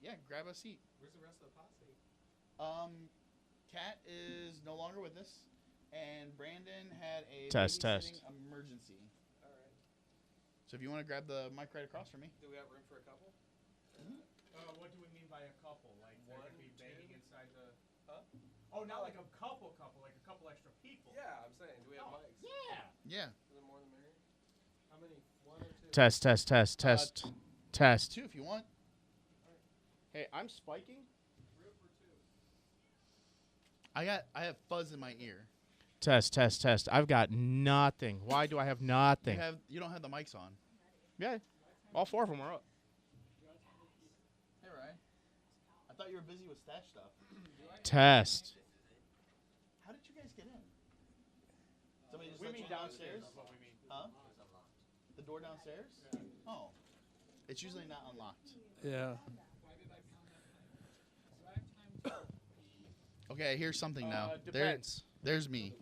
Yeah, grab a seat. Where's the rest of the posse? Kat is no longer with us, and Brandon had a Test. babysitting emergency. All right. So if you want to grab the mic right across from me. Do we have room for a couple? What do we mean by a couple? Like One, they're gonna be banging two. inside the. Huh? Oh, not like a couple, like a couple extra people. Yeah, I'm saying. Do we have mics? Yeah. Yeah. The more the merrier. How many? One or two? Test. Two if you want. Hey, I'm spiking. Room for two. I have fuzz in my ear. Test. I've got nothing. Why do I have nothing? You don't have the mics on. Yeah, all 4 of them are up. Hey, Ryan. I thought you were busy with stash stuff. Test. How did you guys get in? Somebody just We let mean you in downstairs. Huh? The door downstairs? Oh. It's usually not unlocked. Yeah. Okay, here's something now. Depends. There's me.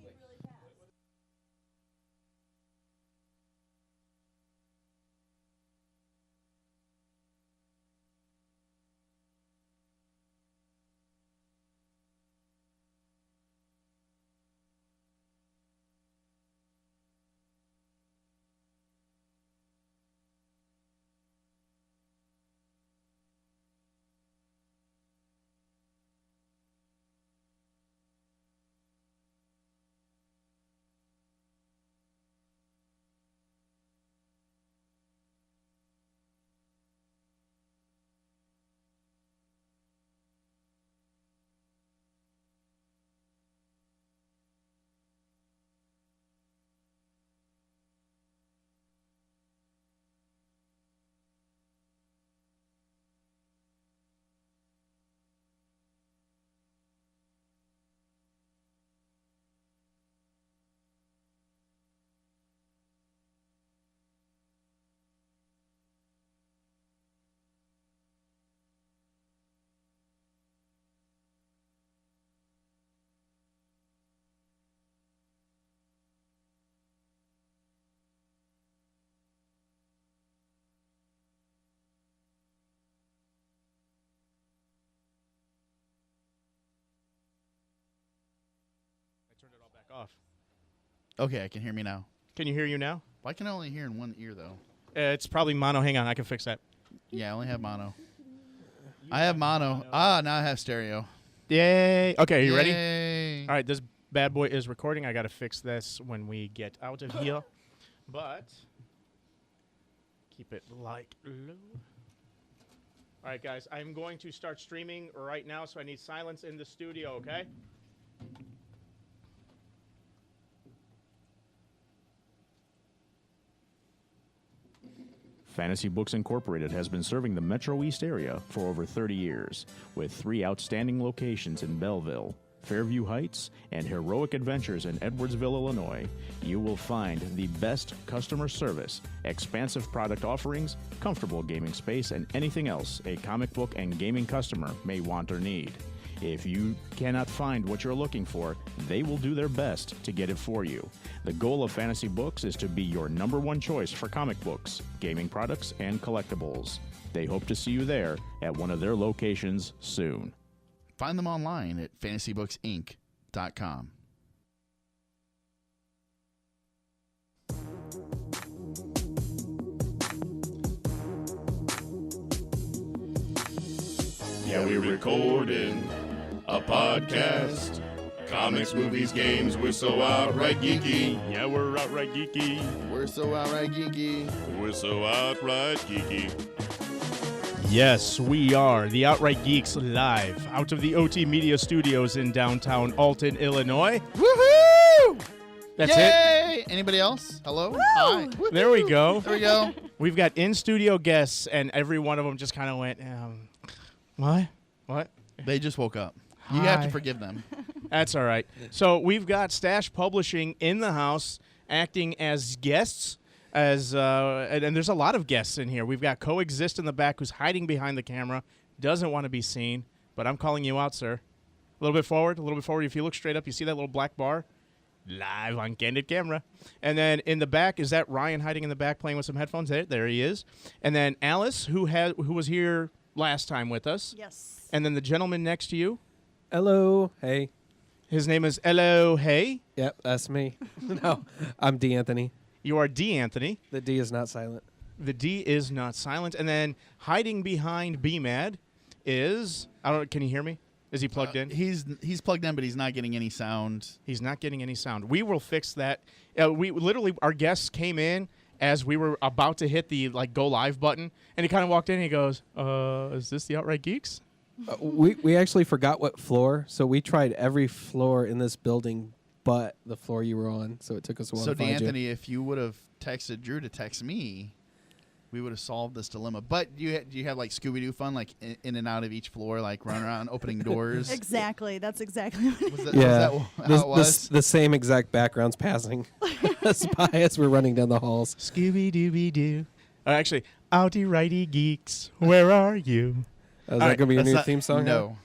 I turned it all back off. Okay, I can hear me now. Can you hear you now? Why can I only hear in one ear, though? It's probably mono. Hang on, I can fix that. Yeah, I only have mono. I have mono. Ah, now I have stereo. Yay. Okay, you ready? Yay. All right, this bad boy is recording. I got to fix this when we get out of here. But keep it like low. All right, guys, I'm going to start streaming right now, so I need silence in the studio, okay? Fantasy Books Incorporated has been serving the Metro East area for over 30 years, with 3 outstanding locations in Belleville, Fairview Heights, and heroic adventures in Edwardsville, Illinois. You will find the best customer service, expansive product offerings, comfortable gaming space, and anything else a comic book and gaming customer may want or need. If you cannot find what you're looking for, they will do their best to get it for you. The goal of Fantasy Books is to be your #1 choice for comic books, gaming products, and collectibles. They hope to see you there at one of their locations soon. Find them online at fantasybooksinc.com. Yeah, we're recording a podcast. Comics, movies, games, we're so outright geeky. Yeah, we're outright geeky. We're so outright geeky. We're so outright geeky. Yes, we are the Outright Geeks live out of the OT Media Studios in downtown Alton, Illinois. Woohoo! That's it. Yay! Anybody else? Hello? Hi. There we go. There we go. We've got in-studio guests, and every one of them just kind of went, what? What? They just woke up. You have to Hi. forgive them. That's all right. So we've got Stash Publishing in the house acting as guests. And there's a lot of guests in here. We've got Coexist in the back who's hiding behind the camera, doesn't want to be seen, but I'm calling you out, sir. A little bit forward. If you look straight up, you see that little black bar? Live on Candid Camera. And then in the back, is that Ryan hiding in the back playing with some headphones? There he is. And then Alice, who was here last time with us. Yes. And then the gentleman next to you, Hello. Hey. his name is Elo Hey. Yep, that's me. No, I'm D. Anthony. You are D. Anthony. The D is not silent. The D is not silent. And then hiding behind BMAD is, I don't. Can you hear me? Is he plugged in? He's plugged in, but he's not getting any sound. He's not getting any sound. We will fix that. We literally, our guests came in as we were about to hit the go live button, and he kind of walked in and he goes, "Is this the Outright Geeks?" We actually forgot what floor, so we tried every floor in this building but the floor you were on, so it took us a while So, to find you. D'Anthony, if you would have texted Drew to text me, we would have solved this dilemma. But you have Scooby-Doo fun, in and out of each floor, running around, opening doors? Exactly. That's exactly what Was that, Yeah, was that how it was? the same exact backgrounds passing us by as we're running down the halls. Scooby Dooby Doo. Actually, Outy Righty Geeks, where are you? Is that going to be your That's new not- theme song? No.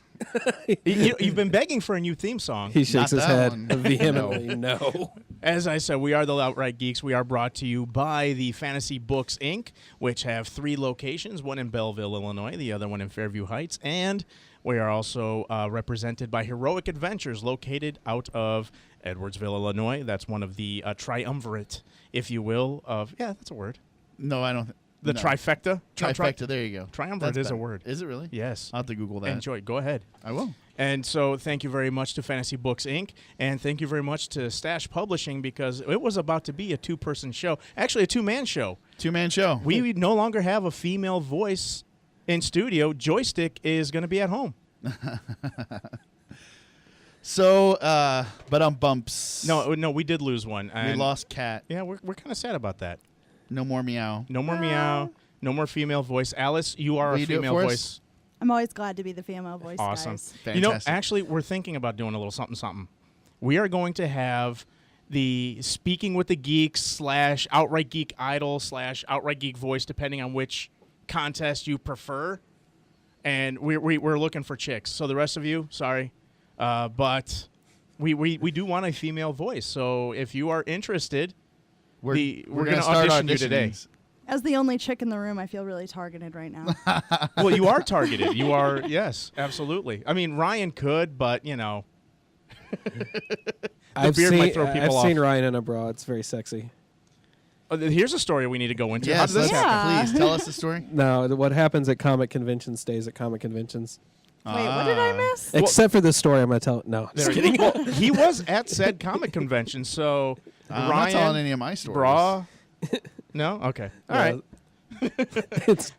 You've been begging for a new theme song. He shakes Not his that head one. vehemently. No. As I said, we are the Outright Geeks. We are brought to you by the Fantasy Books, Inc., which have 3 locations, one in Belleville, Illinois, the other one in Fairview Heights, and we are also represented by Heroic Adventures, located out of Edwardsville, Illinois. That's one of the triumvirate, if you will, of, yeah, that's a word. No, I don't. The no. trifecta? Trifecta. There you go. Triumvirate That's is a better. word. Is it really? Yes. I'll have to Google that. Enjoy. Go ahead. I will. And so thank you very much to Fantasy Books, Inc., and thank you very much to Stash Publishing, because it was about to be a 2-person show. Actually, a 2-man show. 2-man show. We no longer have a female voice in studio. Joystick is going to be at home. So, but bumps. No, we did lose one. We and lost Cat. Yeah, we're kind of sad about that. No more meow. No more meow. No more female voice. Alice, you are Will a you do it female for us? voice. I'm always glad to be the female voice, Awesome. guys. Fantastic. You know, actually, we're thinking about doing a little something. We are going to have the Speaking with the Geeks / Outright Geek Idol / Outright Geek Voice, depending on which contest you prefer. And we're looking for chicks. So the rest of you, sorry. But we do want a female voice. So if you are interested, we're going to start audition you today. auditionings. As the only chick in the room, I feel really targeted right now. Well, you are targeted. You are, yes, absolutely. I mean, Ryan could, but, you know. I've beard seen, might throw people I've seen off. Ryan in a bra. It's very sexy. Here's a story we need to go into. How Yes, did this let's- happen? please tell us the story. No, what happens at comic conventions stays at comic conventions. Wait, what did I Ah. miss? Except for this story I'm going to tell. No, just There- kidding. Well, he was at said comic convention, so I'm not Ryan, telling any of my stories. bra. No, okay, all right. It's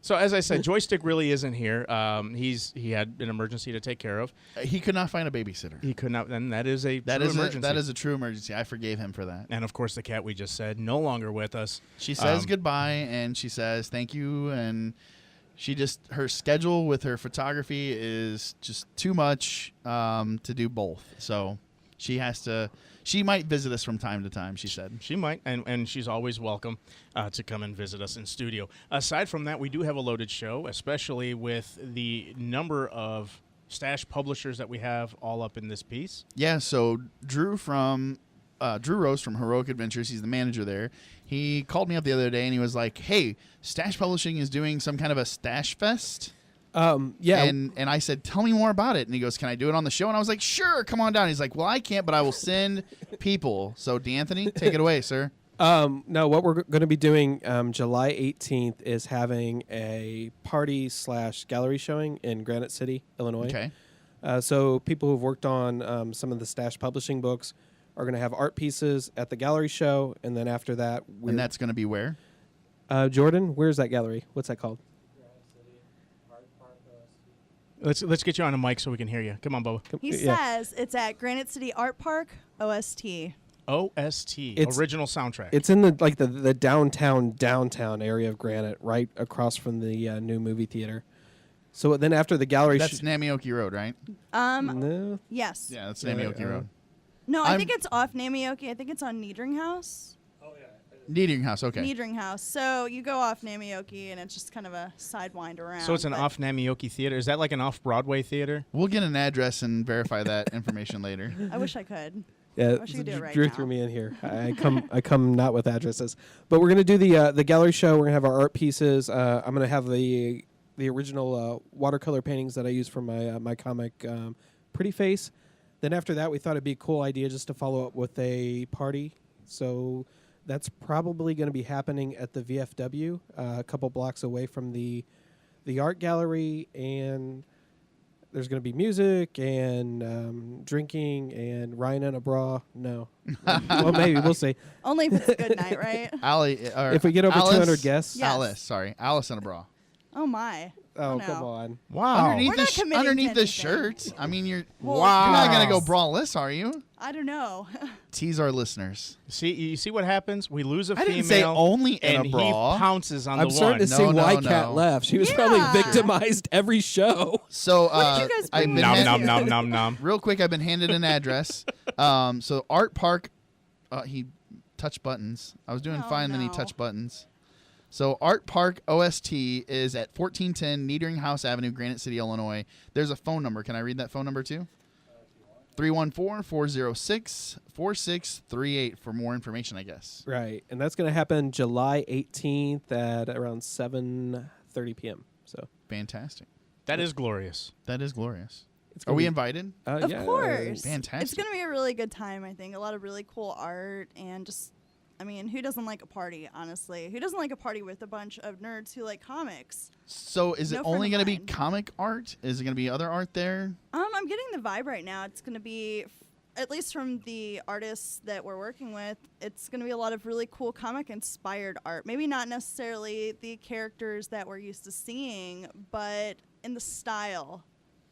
So as I said, Joystick really isn't here. He had an emergency to take care of. He could not find a babysitter. He could not, and that is a That true is emergency. that is a true emergency. I forgave him for that. And of course, the cat we just said no longer with us. She says Um, goodbye and she says thank you, and she just, her schedule with her photography is just too much to do both. So she might visit us from time to time, she said. She might, and she's always welcome to come and visit us in studio. Aside from that, we do have a loaded show, especially with the number of Stash publishers that we have all up in this piece. Yeah, so Drew Rose from Heroic Adventures, he's the manager there. He called me up the other day and he was like, "Hey, Stash Publishing is doing some kind of a Stash Fest." yeah. And I said, "Tell me more about it." And he goes, "Can I do it on the show?" And I was like, "Sure, come on down." He's like, "Well, I can't, but I will send people." So, D'Anthony, take it away, sir. No, what we're going to be doing July 18th is having a party / gallery showing in Granite City, Illinois. Okay. So people who've worked on some of the Stash Publishing books are going to have art pieces at the gallery show, and then after that, And that's going to be where? Jordan, where's that gallery? What's that called? Let's get you on a mic so we can hear you. Come on, Bubba. He Yeah. says it's at Granite City Art Park, OST. OST, It's- original soundtrack. It's in the downtown area of Granite, right across from the new movie theater. So then after the gallery, That's Namioki Road, right? no, Yes. Yeah, that's Yeah, Namioki Road. No, I I'm- think it's off Namioki. I think it's on Niedring House. Needing House, okay. Niedring House. So you go off Namioki, and it's just kind of a sidewind around. So it's an but- off Namioki theater. Is that like an off Broadway theater? We'll get an address and verify that information later. I wish I could. yeah, wish you could do it right Drew now. threw me in here. I come not with addresses, but we're gonna do the gallery show. We're gonna have our art pieces. I'm gonna have the the original watercolor paintings that I use for my my comic Pretty Face. Then after that, we thought it'd be a cool idea just to follow up with a party. So that's probably going to be happening at the VFW, a couple blocks away from the art gallery, and there's going to be music and drinking and Ryan in a bra. No, well maybe we'll see. Only if it's a good night, right? If we get over Alice, 200 guests. Yes. Alice in a bra. Oh my. Oh, no. come on. Wow. We're not committing Underneath to the anything. shirt. I mean, you're Well, you're not gonna go braless, are you? I don't know. Tease our listeners. See, you see what happens? We lose a I female. didn't say only in and a bra. he pounces on I'm the starting one. to see No, why no, Kat no. left. She was Yeah. probably victimized every show. So What did you guys I've bring been with nom you? nom nom nom nom. real quick. I've been handed an address. So Art Park. He touched buttons. I was doing Oh, fine, then he no. touched buttons. So Art Park OST is at 1410 Niedering House Avenue, Granite City, Illinois. There's a phone number. Can I read that phone number too? 314-406-4638 for more information, I guess. Right, and that's going to happen July 18th at around 7:30 p.m. So Fantastic. That is glorious. That is glorious. it's Are gonna we be- invited? Of yeah. course. Fantastic. It's going to be a really good time, I think. A lot of really cool art and just, I mean, who doesn't like a party, honestly? Who doesn't like a party with a bunch of nerds who like comics? So is it No friend only of going to be mine. comic art? Is it going to be other art there? I'm getting the vibe right now. It's going to be, at least from the artists that we're working with, it's going to be a lot of really cool comic-inspired art. Maybe not necessarily the characters that we're used to seeing, but in the style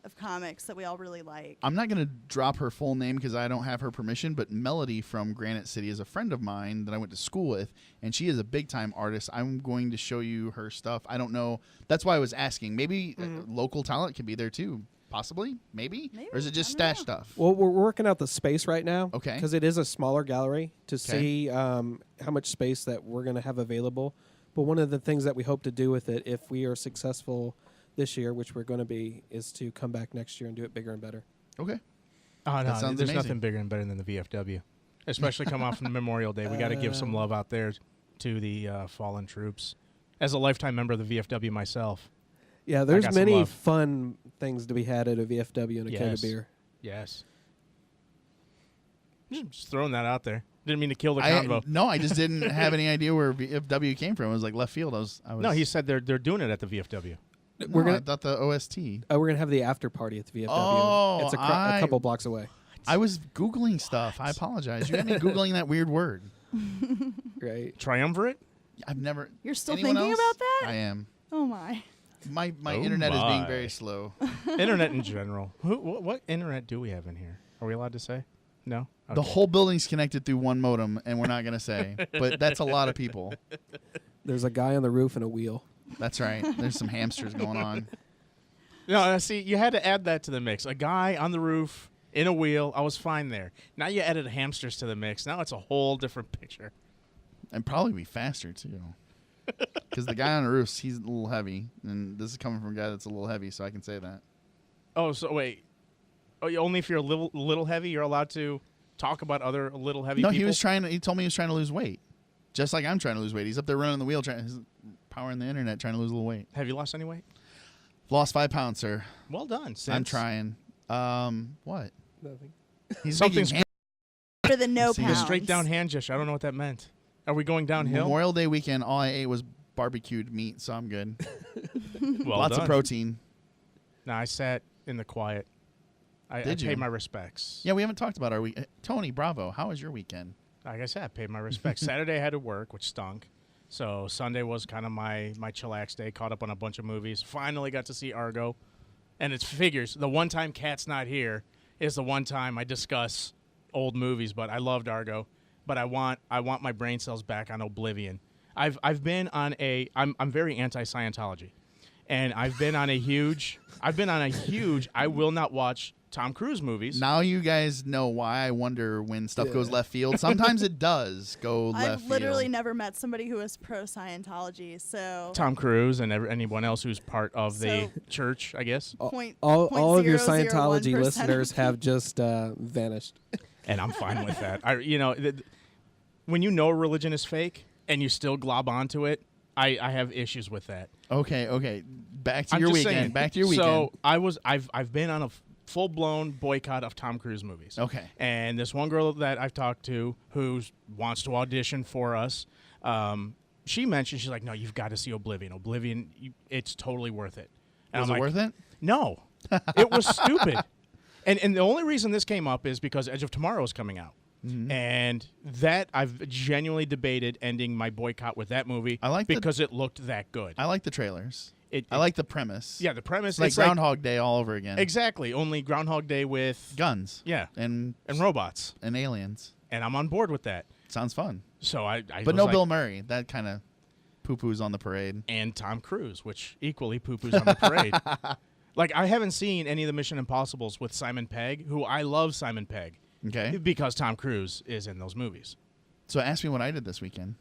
of comics that we all really like. I'm not going to drop her full name because I don't have her permission, but Melody from Granite City is a friend of mine that I went to school with, and she is a big-time artist. I'm going to show you her stuff. I don't know. That's why I was asking. Maybe local talent could be there too. Possibly? Maybe? Maybe. Or is it just I don't stash know. stuff? Well, we're working out the space right now. Okay. Because it is a smaller gallery to see how much space that we're going to have available. But one of the things that we hope to do with it, if we are successful this year, which we're going to be, is to come back next year and do it bigger and better. Okay. Oh, no, That sounds there's amazing. nothing bigger and better than the VFW, especially come off from Memorial Day. We got to give some love out there to the fallen troops. As a lifetime member of the VFW myself, Yeah, there's got some many love. fun things to be had at a VFW and a keg of Yes. beer. yes. Just throwing that out there. Didn't mean to kill the I just didn't have any idea where VFW came from. It was like left field. I was No, he said they're doing it at the VFW. we're gonna- I thought the OST. We're going to have the after party at the VFW. Oh, it's a I- couple blocks away. I was Googling stuff. I apologize. You had me Googling that weird word. Right. Triumvirate? I've never. You're still anyone thinking else? about that? I am. Oh my. My Oh internet is being my. very slow. Internet in general. What internet do we have in here? Are we allowed to say? No? The Okay. whole building's connected through one modem, and we're not going to say. But that's a lot of people. There's a guy on the roof and a wheel. That's right. There's some hamsters going on. No, see, you had to add that to the mix. A guy on the roof in a wheel. I was fine there. Now you added hamsters to the mix. Now it's a whole different picture. And probably be faster, too. Because the guy on the roof, he's a little heavy. And this is coming from a guy that's a little heavy, so I can say that. Oh, so wait. Oh, only if you're a little heavy, you're allowed to talk about other little heavy No, people? he told me he was trying to lose weight. Just like I'm trying to lose weight. He's up there running the wheel, he's powering the internet, trying to lose a little weight. Have you lost any weight? Lost 5 pounds, sir. Well done. I'm Since- trying. What? Nothing. He's Something's making Better than no See, The pounds. straight down hand gesture. I don't know what that meant. Are we going downhill? Memorial Day weekend, all I ate was barbecued meat, so I'm good. Well Lots done. of protein. No, I sat in the quiet. I Did you? paid my respects. Yeah, we haven't talked about our week. Tony, bravo. How was your weekend? Like I said, I paid my respects. Saturday I had to work, which stunk. So Sunday was kind of my chillax day. Caught up on a bunch of movies. Finally got to see Argo. And it figures, the one time Kat's not here is the one time I discuss old movies, but I loved Argo. But I want my brain cells back on Oblivion. I've been on I'm very anti-Scientology. And I've been on a huge I will not watch Tom Cruise movies. Now you guys know why I wonder when stuff goes left field. Sometimes it does go left I've literally field. never met somebody who is pro Scientology, so Tom Cruise and anyone else who's part of the So- church, I guess. point, All of your 0.001% Scientology of listeners people. have just vanished. And I'm fine with that. When you know a religion is fake and you still glob onto it, I have issues with that. Okay. Back to I'm your just weekend. saying. Back to your weekend. So I've been on a full blown boycott of Tom Cruise movies. Okay. And this one girl that I've talked to who wants to audition for us, she mentioned, she's like, no, you've got to see Oblivion. Oblivion, it's totally worth it. And Was I'm it like, worth it? No, it was stupid. And the only reason this came up is because Edge of Tomorrow is coming out. Mm-hmm. And that I've genuinely debated ending my boycott with that movie because it looked that good. I like the trailers. I I like the premise. Yeah, the premise. It's like Groundhog Day all over again. Exactly. Only Groundhog Day with Guns. Yeah. And robots. and aliens. And I'm on board with that. Sounds fun. So I But was no like, Bill Murray. That kind of poo-poos on the parade. and Tom Cruise, which equally poo-poos on the parade. Like, I haven't seen any of the Mission Impossibles with Simon Pegg, who I love Simon Pegg, Okay. because Tom Cruise is in those movies. So ask me what I did this weekend.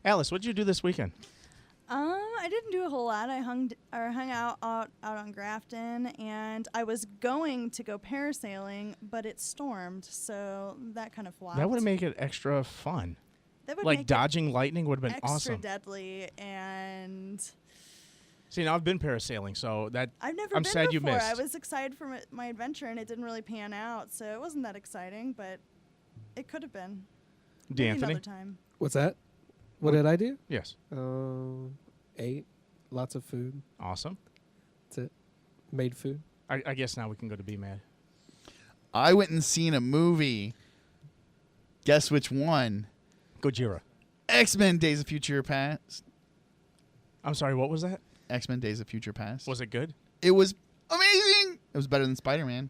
Alice, what did you do this weekend? I didn't do a whole lot. I hung out on Grafton, and I was going to go parasailing, but it stormed, so that kind of flopped. That would make it extra fun. That would Like, make dodging lightning would have it been extra awesome. deadly, and See, now I've been parasailing, so I've never I'm been sad before. you missed. I was excited for my adventure, and it didn't really pan out, so it wasn't that exciting, but it could have been. Maybe D'Anthony? another time. What's that? What did I do? Yes. Ate lots of food. Awesome. That's it. Made food. I guess now we can go to Be Mad. I went and seen a movie. Guess which one? Gojira. X-Men Days of Future Past. I'm sorry, what was that? X-Men Days of Future Past. Was it good? It was amazing. It was better than Spider-Man.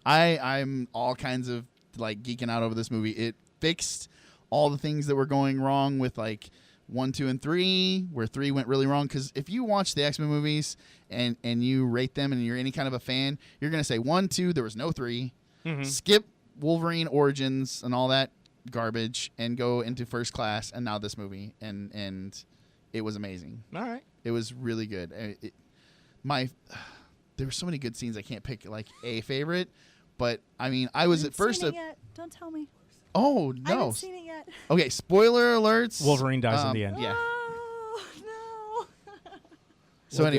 I'm all kinds of like geeking out over this movie. It fixed all the things that were going wrong with like 1, 2, and 3, where 3 went really wrong. Because if you watch the X-Men movies and you rate them and you're any kind of a fan, you're gonna say 1, 2, there was no 3. Mm-hmm. Skip Wolverine Origins and all that garbage and go into First Class and now this movie and it was amazing. All right. It was really good. There were so many good scenes I can't pick like a favorite, but I mean I was I at first. Seen it yet. Don't tell me. Oh I haven't no! seen it yet. Okay, spoiler alerts. Wolverine dies in the end. Yeah. Oh, no. So We'll do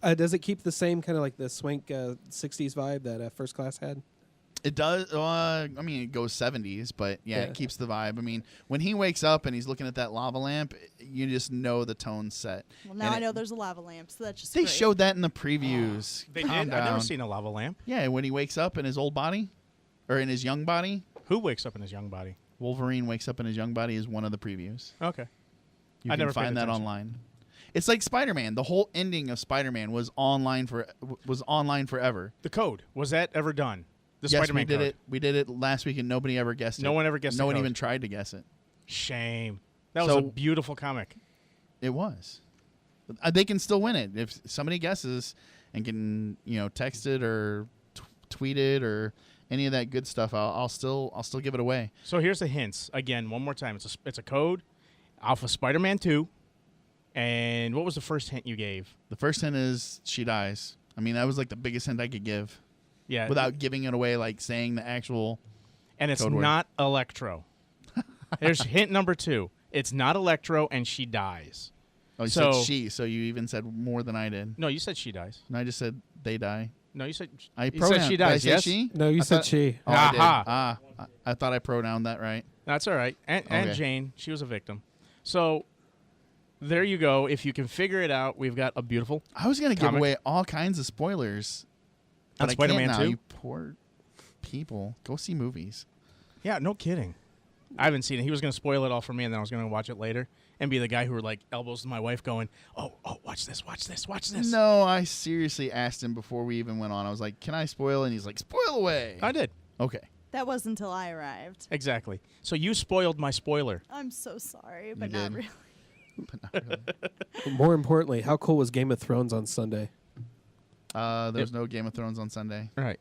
anyway, Does it keep the same kind of like the swank 60s vibe that First Class had? it does. I mean, it goes 70s, but yeah, Yeah. it keeps the vibe. I mean, when he wakes up and he's looking at that lava lamp, you just know the tone's set. Well, now And I know there's a lava lamp, so that's just They great. showed that in the previews. They Calm did? I've never down. seen a lava lamp. Yeah, when he wakes up in his old body, or in his young body, Who wakes up in his young body? Wolverine wakes up in his young body is one of the previews. Okay. You I can never paid find that attention. online. It's like Spider-Man. The whole ending of Spider-Man was online forever. The code, was that ever done? The Yes, Spider-Man we did code. it. We did it last week, and nobody ever guessed it. No one ever guessed No the one code. even tried to guess it. Shame. That was a So- beautiful comic. It was. They can still win it if somebody guesses and can text it or tweet it or any of that good stuff. I'll still give it away. So here's the hints. Again, one more time. It's a code. Alpha Spider-Man 2. And what was the first hint you gave? The first hint is she dies. I mean, that was like the biggest hint I could give Yeah. without giving it away, like saying the actual. And it's code word. not Electro. Here's hint number 2. It's not Electro, and she dies. Oh, you So- said she, so you even said more than I did. No, you said she dies. And I just said they die. No, you said I you pronoun- said she did I dies. say Yes. she? No, you I said thought- she. Oh, I did. Aha. I thought I pronounced that right. That's all right. And Okay. Jane, she was a victim. So there you go. If you can figure it out, we've got a beautiful. I was gonna give Comic. away all kinds of spoilers, On but I Spider-Man can't now. 2? You poor people, go see movies. Yeah, no kidding. I haven't seen it. He was going to spoil it all for me, and then I was going to watch it later and be the guy who like elbows my wife going, oh, watch this, watch this, watch this. No, I seriously asked him before we even went on. I was like, "Can I spoil?" And he's like, "Spoil away." I did. Okay. That was until I arrived. Exactly. So you spoiled my spoiler. I'm so sorry, but You not did. really. But not really. More importantly, how cool was Game of Thrones on Sunday? There's no Game of Thrones on Sunday. All right.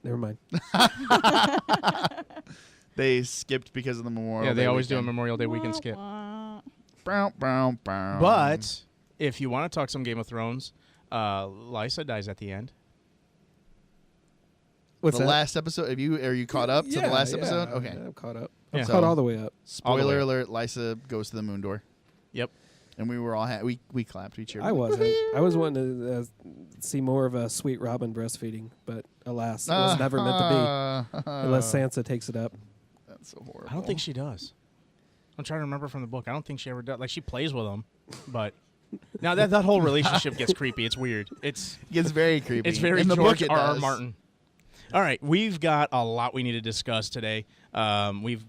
Never mind. They skipped because of the Memorial. Yeah, they Day always do a weekend. Memorial Day weekend Wah, skip. wah. Brow, brow, brow. But if you want to talk some Game of Thrones, Lysa dies at the end. What's the that? last episode? Are you caught up to the last episode? Okay. I'm caught up. Yeah. I'm caught all the way up. Spoiler alert: Lysa goes to the moon door, Yep. and we were all we clapped, we cheered. I wasn't. I was wanting to see more of a Sweet Robin breastfeeding, but alas, it was never meant to be. Unless Sansa takes it up. That's so horrible. I don't think she does. I'm trying to remember from the book. I don't think she ever does. Like, she plays with him, but now that whole relationship gets creepy. It's weird. It gets very creepy. It's very in the George book. It R. R. does. Martin. All right, we've got a lot we need to discuss today. We've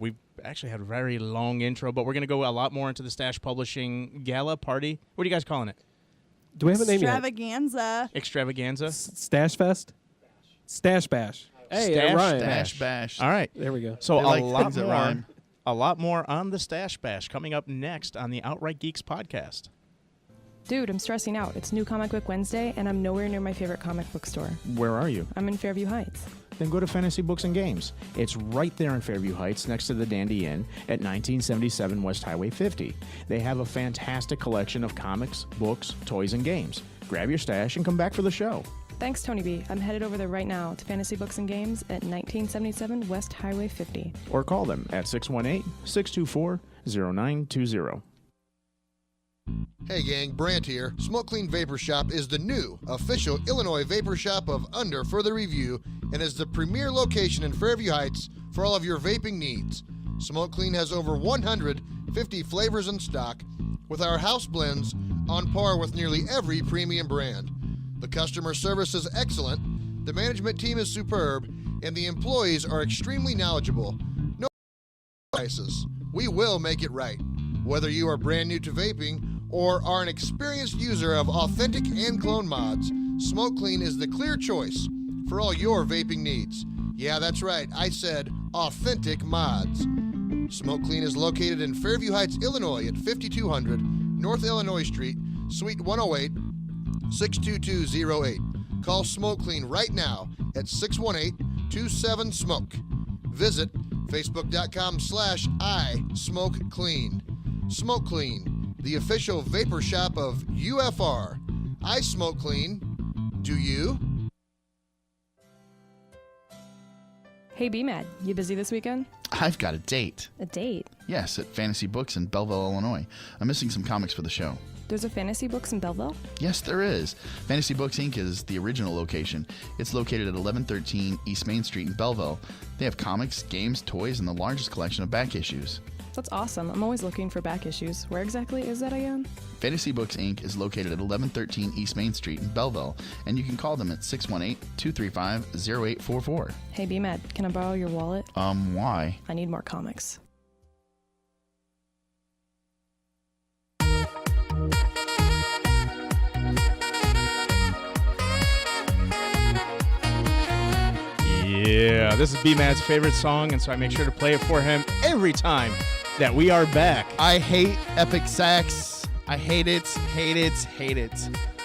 actually had a very long intro, but we're going to go a lot more into the Stash Publishing Gala Party. What are you guys calling it? Do we have a name yet? Extravaganza. Extravaganza? Stash Fest? Stash Bash. Hey, Stash Ryan. Stash Bash. All right. There we go. So They like a lot things that more. rhyme. A lot more on the Stash Bash coming up next on the Outright Geeks podcast. Dude, I'm stressing out. It's New Comic Book Wednesday, and I'm nowhere near my favorite comic book store. Where are you? I'm in Fairview Heights. Then go to Fantasy Books and Games. It's right there in Fairview Heights next to the Dandy Inn at 1977 West Highway 50. They have a fantastic collection of comics, books, toys, and games. Grab your stash and come back for the show. Thanks, Tony B. I'm headed over there right now to Fantasy Books and Games at 1977 West Highway 50. Or call them at 618-624-0920. Hey gang, Brant here. Smoke Clean Vapor Shop is the new official Illinois vapor shop of Under Further Review and is the premier location in Fairview Heights for all of your vaping needs. Smoke Clean has over 150 flavors in stock, with our house blends on par with nearly every premium brand. The customer service is excellent, the management team is superb, and the employees are extremely knowledgeable. No prices. We will make it right. Whether you are brand new to vaping or are an experienced user of authentic and clone mods, Smoke Clean is the clear choice for all your vaping needs. Yeah, that's right. I said authentic mods. Smoke Clean is located in Fairview Heights, Illinois at 5200 North Illinois Street, Suite 108, 62208. Call Smoke Clean right now at 618-27-SMOKE. Visit facebook.com/iSmokeClean. Smoke Clean, the official vapor shop of UFR. I smoke clean. Do you? Hey, BMAD, you busy this weekend? I've got a date. A date? Yes, at Fantasy Books in Belleville, Illinois. I'm missing some comics for the show. There's a Fantasy Books in Belleville? Yes, there is. Fantasy Books Inc. is the original location. It's located at 1113 East Main Street in Belleville. They have comics, games, toys, and the largest collection of back issues. That's awesome. I'm always looking for back issues. Where exactly is that again? Fantasy Books Inc. is located at 1113 East Main Street in Belleville, and you can call them at 618-235-0844. Hey, BMAD, can I borrow your wallet? Why? I need more comics. Yeah, this is B-Mad's favorite song, and so I make sure to play it for him every time that we are back. I hate epic sax. I hate it, hate it, hate it.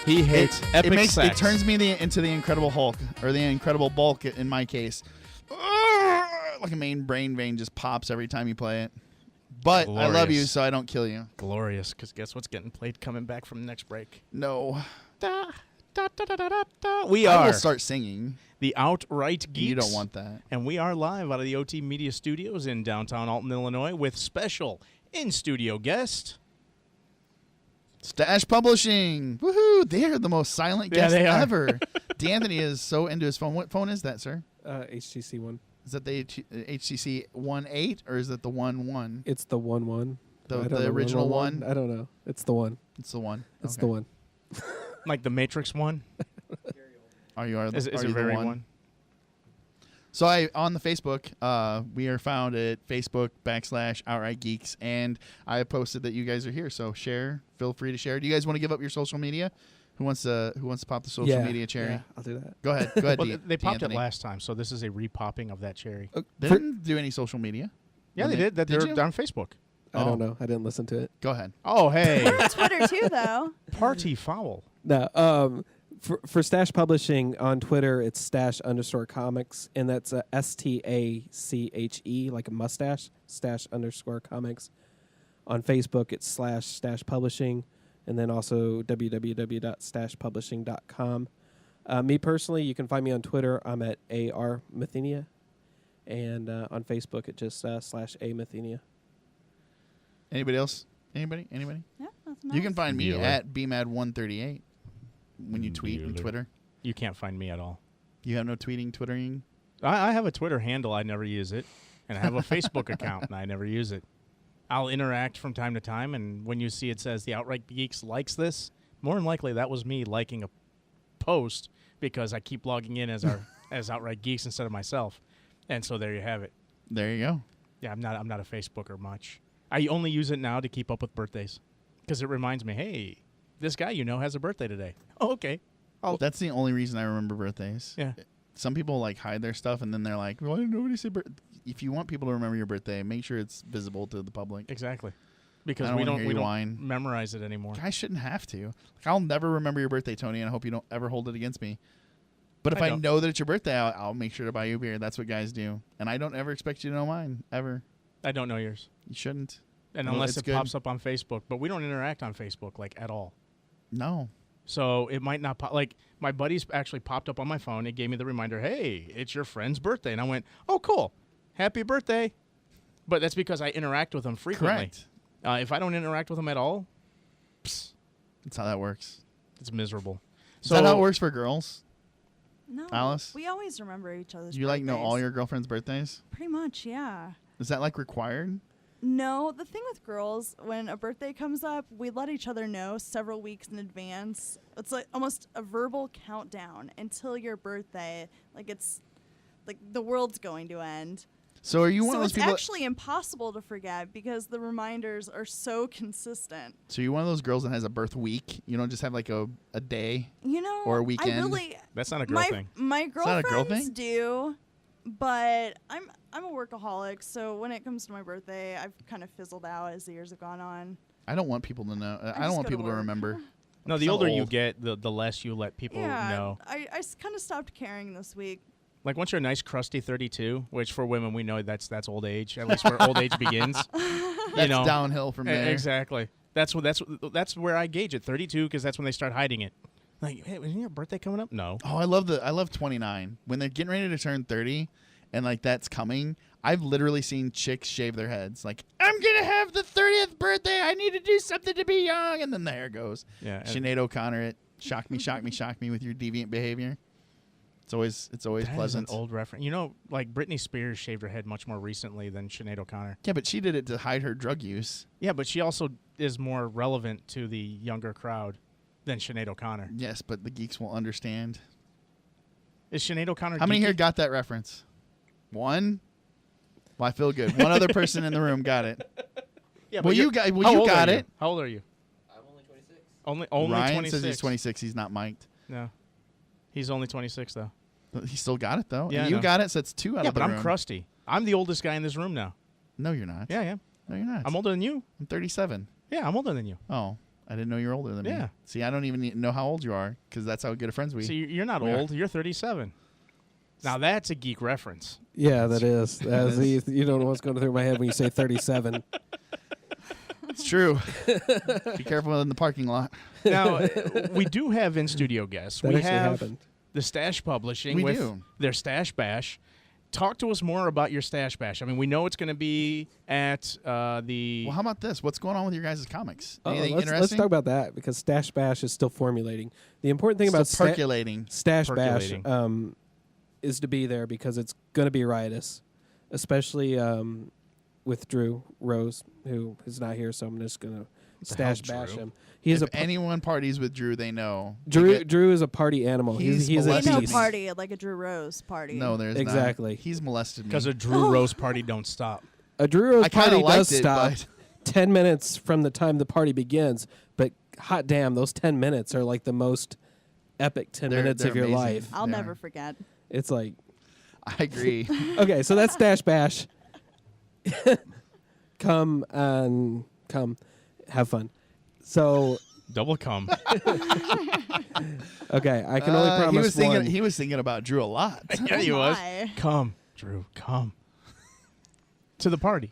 He hates epic It sex. turns me into the Incredible Hulk, or the Incredible Bulk in my case. Like a main brain vein just pops every time you play it. But I love you, Glorious. so I don't kill you. Glorious, because guess what's getting played coming back from the next break? No. Da, da, da, da, da, da, da. We I are will start singing. the Outright Geeks. You don't want that. And we are live out of the OT Media Studios in downtown Alton, Illinois, with special in-studio guest. Stash Publishing. Woohoo! They're the most silent Yeah, guest they are. ever. D'Anthony is so into his phone. What phone is that, sir? HTC one. Is that the HTC 1.8 or is it the 1.1? It's the 1-1. The- I don't the know, original 1-1? one? I don't know. It's the one. It's the one. It's Okay. the one. Like the Matrix one? Are you Is are it you the very one? one? So on the Facebook, we are found at Facebook.com/Outright Geeks, and I posted that you guys are here. So share. Feel free to share. Do you guys want to give up your social media? Who wants to pop the social media cherry? Yeah, I'll do that. Go ahead. Go ahead. Well, they popped it D'Anthony. last time, so this is a repopping of that cherry. They For- didn't do any social media. Yeah, When they did. That Did they're you? on Facebook. I don't know. I didn't listen to it. Go ahead. Oh, hey. Twitter too, though. Party foul. No. For Stash Publishing on Twitter, it's Stash_Comics, and that's STACHE, like a mustache, Stash_Comics. On Facebook, it's /Stash Publishing, and then also www.stashpublishing.com. Me personally, you can find me on Twitter. I'm at ARMathenia. And on Facebook, it just /AMathenia. Anybody else? Anybody? Yeah, nothing You can else. find me Bueller. at BMAD138 when you tweet and Bueller. Twitter. You can't find me at all. You have no tweeting, Twittering? I have a Twitter handle. I never use it. And I have a Facebook account, and I never use it. I'll interact from time to time, and when you see it says the Outright Geeks likes this, more than likely that was me liking a post because I keep logging in as as Outright Geeks instead of myself. And so there you have it. There you go. Yeah, I'm not a Facebooker much. I only use it now to keep up with birthdays because it reminds me, hey, this guy has a birthday today. Oh, okay. That's the only reason I remember birthdays. Yeah. Some people like hide their stuff and then they're like, "Why didn't nobody say birthday?" If you want people to remember your birthday, make sure it's visible to the public. Exactly. I Because don't we wanna don't hear we you don't whine. memorize it anymore. I shouldn't have to. Like, I'll never remember your birthday, Tony, and I hope you don't ever hold it against me. But if I I don't. know that it's your birthday, I'll make sure to buy you a beer. That's what guys do. And I don't ever expect you to know mine, ever. I don't know yours. You shouldn't. And Well, unless it's it good. pops up on Facebook, but we don't interact on Facebook like at all. No. So it might not pop. Like my buddies actually popped up on my phone. It gave me the reminder, hey, it's your friend's birthday. And I went, oh, cool. Happy birthday. But that's because I interact with them frequently. Correct. If I don't interact with them at all, That's how that works. it's miserable. Is that how it works for girls? No, Alice? we always remember each other's. You like know all birthdays. your girlfriend's birthdays? Pretty much, yeah. Is that like required? No, the thing with girls, when a birthday comes up, we let each other know several weeks in advance. It's like almost a verbal countdown until your birthday. Like it's like the world's going to end. So are you one So of those it's people? actually impossible to forget because the reminders are so consistent. So you're one of those girls that has a birth week. You don't just have like a day. You know, Or a weekend. I really That's not a girl my thing. my not a girl girlfriends thing? do, but I'm a workaholic. So when it comes to my birthday, I've kind of fizzled out as the years have gone on. I don't want people to know. I just don't want go to people to work. remember. No, the I'm older you old. get, the less you let people know. I kind of stopped caring this week. Like once you're a nice crusty 32, which for women we know that's old age. At least where old age begins. That's know, downhill from there. Exactly. That's where I gauge it. 32 because that's when they start hiding it. Like, hey, isn't your birthday coming up? No. Oh, I love 29 when they're getting ready to turn 30, and like that's coming. I've literally seen chicks shave their heads. Like, I'm gonna have the 30th birthday. I need to do something to be young, and then the hair goes. Yeah. and Sinead O'Connor, it shock me with your deviant behavior. It's always that is pleasant. an old reference. You know, like Britney Spears shaved her head much more recently than Sinead O'Connor. Yeah, but she did it to hide her drug use. Yeah, but she also is more relevant to the younger crowd than Sinead O'Connor. Yes, but the geeks will understand. Is Sinead O'Connor How many geeky? here got that reference? One? Well, I feel good. One other person in the room got it. Yeah, Well, but you you're- got- well, how you old got are you? it. How old are you? I'm only 26. Only Ryan 26. says he's 26. He's not mic'd. No. He's only 26 though. But he still got it though. Yeah, And I you know. got it. So it's 2 out Yeah, of the but I'm room. crusty. I'm the oldest guy in this room now. No, you're not. Yeah, I am. No, you're not. I'm older than you. I'm 37. Yeah, I'm older than you. Oh, I didn't know you were older than me. Yeah. See, I don't even know how old you are because that's how good of friends we. See, you're not we are. old. You're 37. Now that's a geek reference. Yeah, that is. You don't know what's going through my head when you say 37. It's true. Be careful in the parking lot. Now, we do have in-studio guests. That we actually have happened. the Stash Publishing We with do. their Stash Bash. Talk to us more about your Stash Bash. I mean, we know it's going to be at the... Well, how about this? What's going on with your guys' comics? Oh, Anything let's interesting? talk about that because Stash Bash is still formulating. The important thing about Still percolating. Stash Bash Percolating. is to be there because it's going to be riotous, especially with Drew Rose, who is not here, so I'm just going to Stash hell, Bash Drew? him. He is If a anyone parties with Drew, they know. Drew is a party animal. He's He's a Ain't molested no me. beast. party like a Drew Rose party. No, there's Exactly. not. He's molested me. Because a Drew Rose party don't stop. A Drew Rose I kinda party liked does it, stop but- 10 minutes from the time the party begins, but hot damn, those 10 minutes are like the most epic 10 minutes they're of your amazing. life. I'll They never are. forget. It's like, I agree. okay, so that's Stash Bash. Come, have fun. So, Double cum. okay, I can only promise one. He was thinking about Drew a lot. Yeah, he Oh was. my. Come, Drew, come. To the party.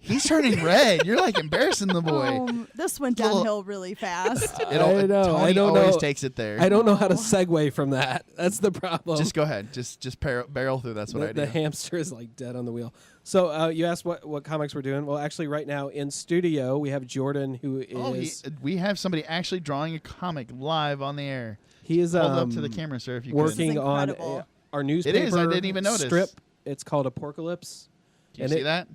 He's turning red. You're like embarrassing the boy. This went Little- downhill really fast. I know. Tony I don't always know. takes it there. I don't know how to Oh. segue from that. That's the problem. Just go ahead. Just barrel through. That's what the, I do. the hamster is like dead on the wheel. So you asked what comics we're doing. Well, actually, right now in studio we have Jordan, who is we have somebody actually drawing a comic live on the air. he is Hold up to the camera, sir, if you could. working on incredible. our newspaper. It is. I didn't even notice. Strip. It's called Apocalypse. Do you and see it- that?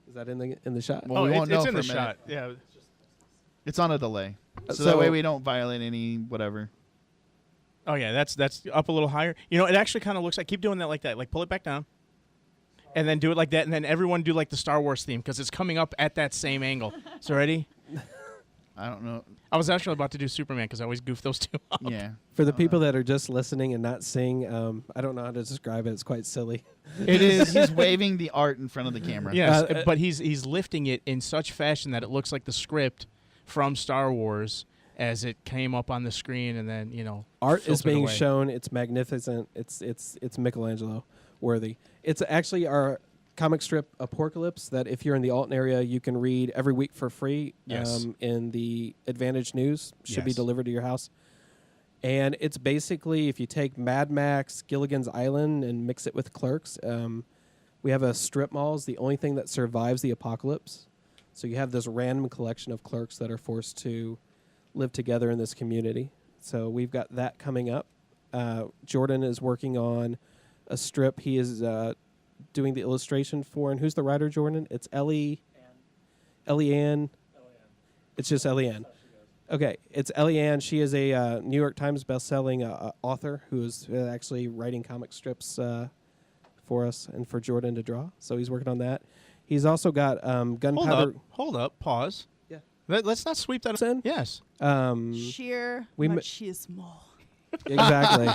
Is that in the shot? Well, we won't know it's in for the a minute. shot. Yeah. It's on a delay, so So- that way we don't violate any whatever. Oh yeah, that's up a little higher. You know, it actually kind of looks like keep doing that like that. Like pull it back down, and then do it like that, and then everyone do like the Star Wars theme because it's coming up at that same angle. So ready? I don't know. I was actually about to do Superman because I always goof those two up. Yeah. For the people that are just listening and not seeing, I don't know how to describe it. It's quite silly. It is. He's waving the art in front of the camera. Yes, Uh, but he's lifting it in such fashion that it looks like the script from Star Wars as it came up on the screen, and then Art is filtered being away. shown. It's magnificent. It's Michelangelo worthy. It's actually our comic strip Apocalypse that if you're in the Alton area, you can read every week for free. Yes. In the Advantage News should be Yes. delivered to your house. And it's basically if you take Mad Max, Gilligan's Island, and mix it with Clerks. We have a strip mall is the only thing that survives the apocalypse. So you have this random collection of clerks that are forced to live together in this community. So we've got that coming up. Jordan is working on a strip. He is doing the illustration for, and who's the writer, Jordan? It's Ellie Ann. It's just Ellie Ann. Okay, it's Ellie Ann. She is a New York Times best-selling author who is actually writing comic strips for us and for Jordan to draw. So he's working on that. He's also got Gunpowder. Hold up, pause. Yeah. Let's not sweep that. In? Yes. Sheer we ma- machismo. Exactly.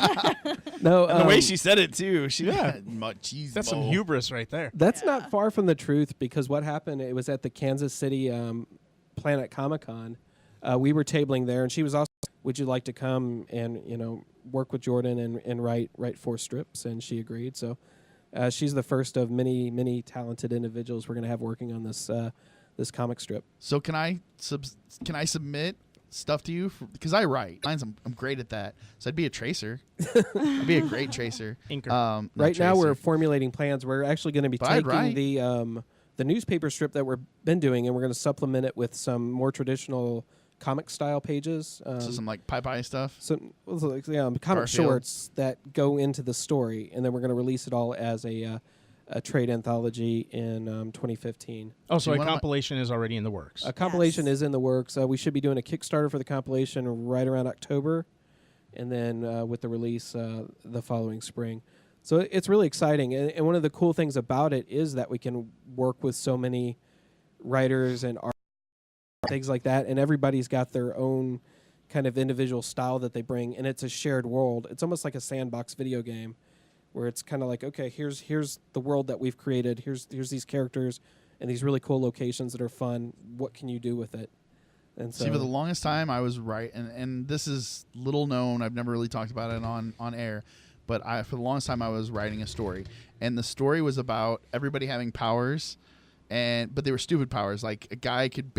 No, And the way she said it too. She Yeah. machismo. That's some hubris right there. That's not far from the truth because what happened, it was at the Kansas City Planet Comic-Con. We were tabling there, and she was also, would you like to come and, work with Jordan and write 4 strips? And she agreed. So she's the first of many, many talented individuals we're going to have working on this this comic strip. So can I submit stuff to you? Because I write. I'm great at that. So I'd be a tracer. I'd be a great tracer. Inker. Not Right now, tracer. we're formulating plans. We're actually going to be But I'd taking write. the newspaper strip that we've been doing, and we're going to supplement it with some more traditional comic style pages. So some like pie stuff. Some comic Garfield. shorts that go into the story, and then we're going to release it all as a trade anthology in 2015. Oh, so See, a one of my- compilation is already in the works. A compilation Yes. is in the works. We should be doing a Kickstarter for the compilation right around October, and then with the release the following spring. So it's really exciting, and one of the cool things about it is that we can work with so many writers and art, things like that, and everybody's got their own kind of individual style that they bring, and it's a shared world. It's almost like a sandbox video game, where it's kind of like, okay, here's the world that we've created. Here's these characters and these really cool locations that are fun. What can you do with it? And so See, for the longest time, I was right, and this is little known. I've never really talked about it on air, but for the longest time, I was writing a story, and the story was about everybody having powers, but they were stupid powers. Like a guy could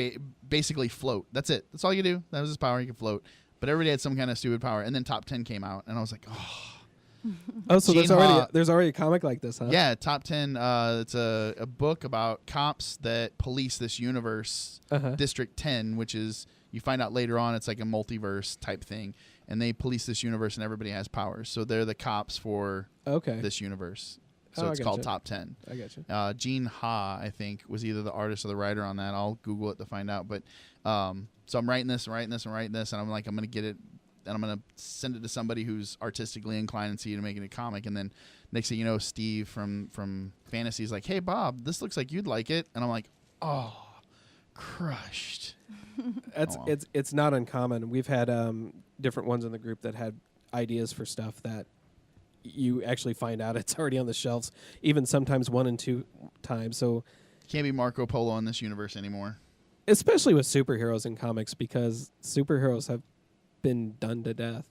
basically float. That's it. That's all you do. That was his power. He could float. But everybody had some kind of stupid power. And then Top 10 came out, and I was like, oh. so Gene there's already a comic like this, huh? Yeah, Top 10. It's a book about cops that police this universe, Uh-huh. District 10, which is, you find out later on, it's like a multiverse type thing. And they police this universe, and everybody has powers. So they're the cops for Okay. this universe. So Oh, I it's called gotcha. Top 10. I got you. Gene Ha, I think, was either the artist or the writer on that. I'll Google it to find out. But so I'm writing this, and I'm like, I'm going to get it, and I'm going to send it to somebody who's artistically inclined and see to make it a comic. And then next thing you know, Steve from Fantasy is like, hey, Bob, this looks like you'd like it. And I'm like, oh, crushed. That's Oh, wow. it's not uncommon. We've had different ones in the group that had ideas for stuff that you actually find out it's already on the shelves, even sometimes 1 and 2 times. So Can't be Marco Polo in this universe anymore. especially with superheroes in comics, because superheroes have been done to death.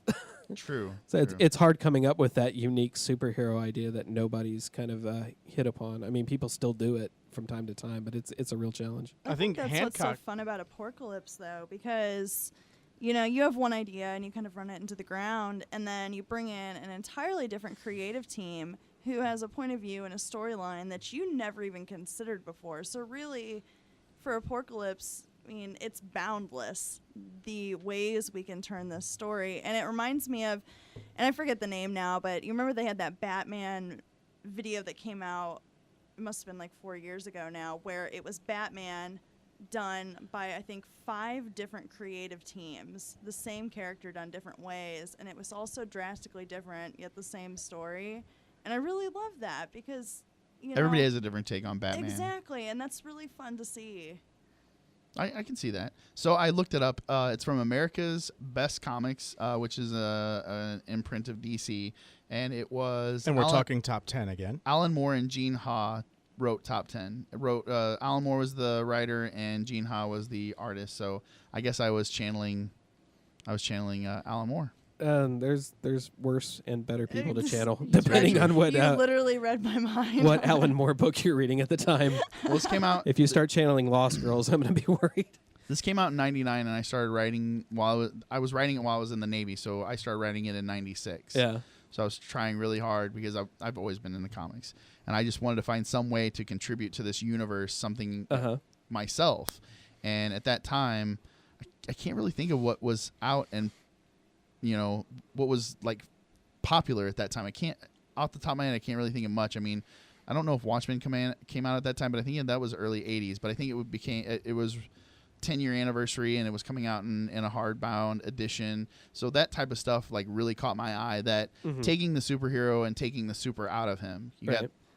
True. So true. it's hard coming up with that unique superhero idea that nobody's kind of hit upon. I mean, people still do it from time to time, but it's a real challenge. I think that's what's so Hancock. fun about Apocalypse, though, because you have one idea and you kind of run it into the ground, and then you bring in an entirely different creative team who has a point of view and a storyline that you never even considered before. So really, for Apocalypse, I mean, it's boundless, the ways we can turn this story. And it reminds me of, and I forget the name now, but you remember they had that Batman video that came out, it must have been like 4 years ago now, where it was Batman done by, I think, 5 different creative teams, the same character done different ways, and it was also drastically different, yet the same story. And I really love that because, Everybody has a different take on Batman. Exactly, and that's really fun to see. I can see that. So I looked it up. It's from America's Best Comics, which is an imprint of DC, and it was. And we're talking top 10 again. Alan Moore and Gene Ha wrote top 10. Alan Moore was the writer and Gene Ha was the artist. So I guess I was channeling Alan Moore. There's worse and better people to channel, depending on what You literally read my mind. what Alan Moore book you're reading at the time. Well, this came out. If you start channeling Lost Girls, I'm going to be worried. This came out in '99, and I started writing while I was writing it while I was in the Navy. So I started writing it in '96. Yeah. So I was trying really hard because I've always been in the comics, and I just wanted to find some way to contribute to this universe, something myself. And at that time, I can't really think of what was out and what was like popular at that time. I can't, off the top of my head, I can't really think of much. I mean, I don't know if Watchmen came out at that time, but I think that was early '80s. But I think it was 10-year anniversary, and it was coming out in a hardbound edition. So that type of stuff like really caught my eye. That taking the superhero and taking the super out of him.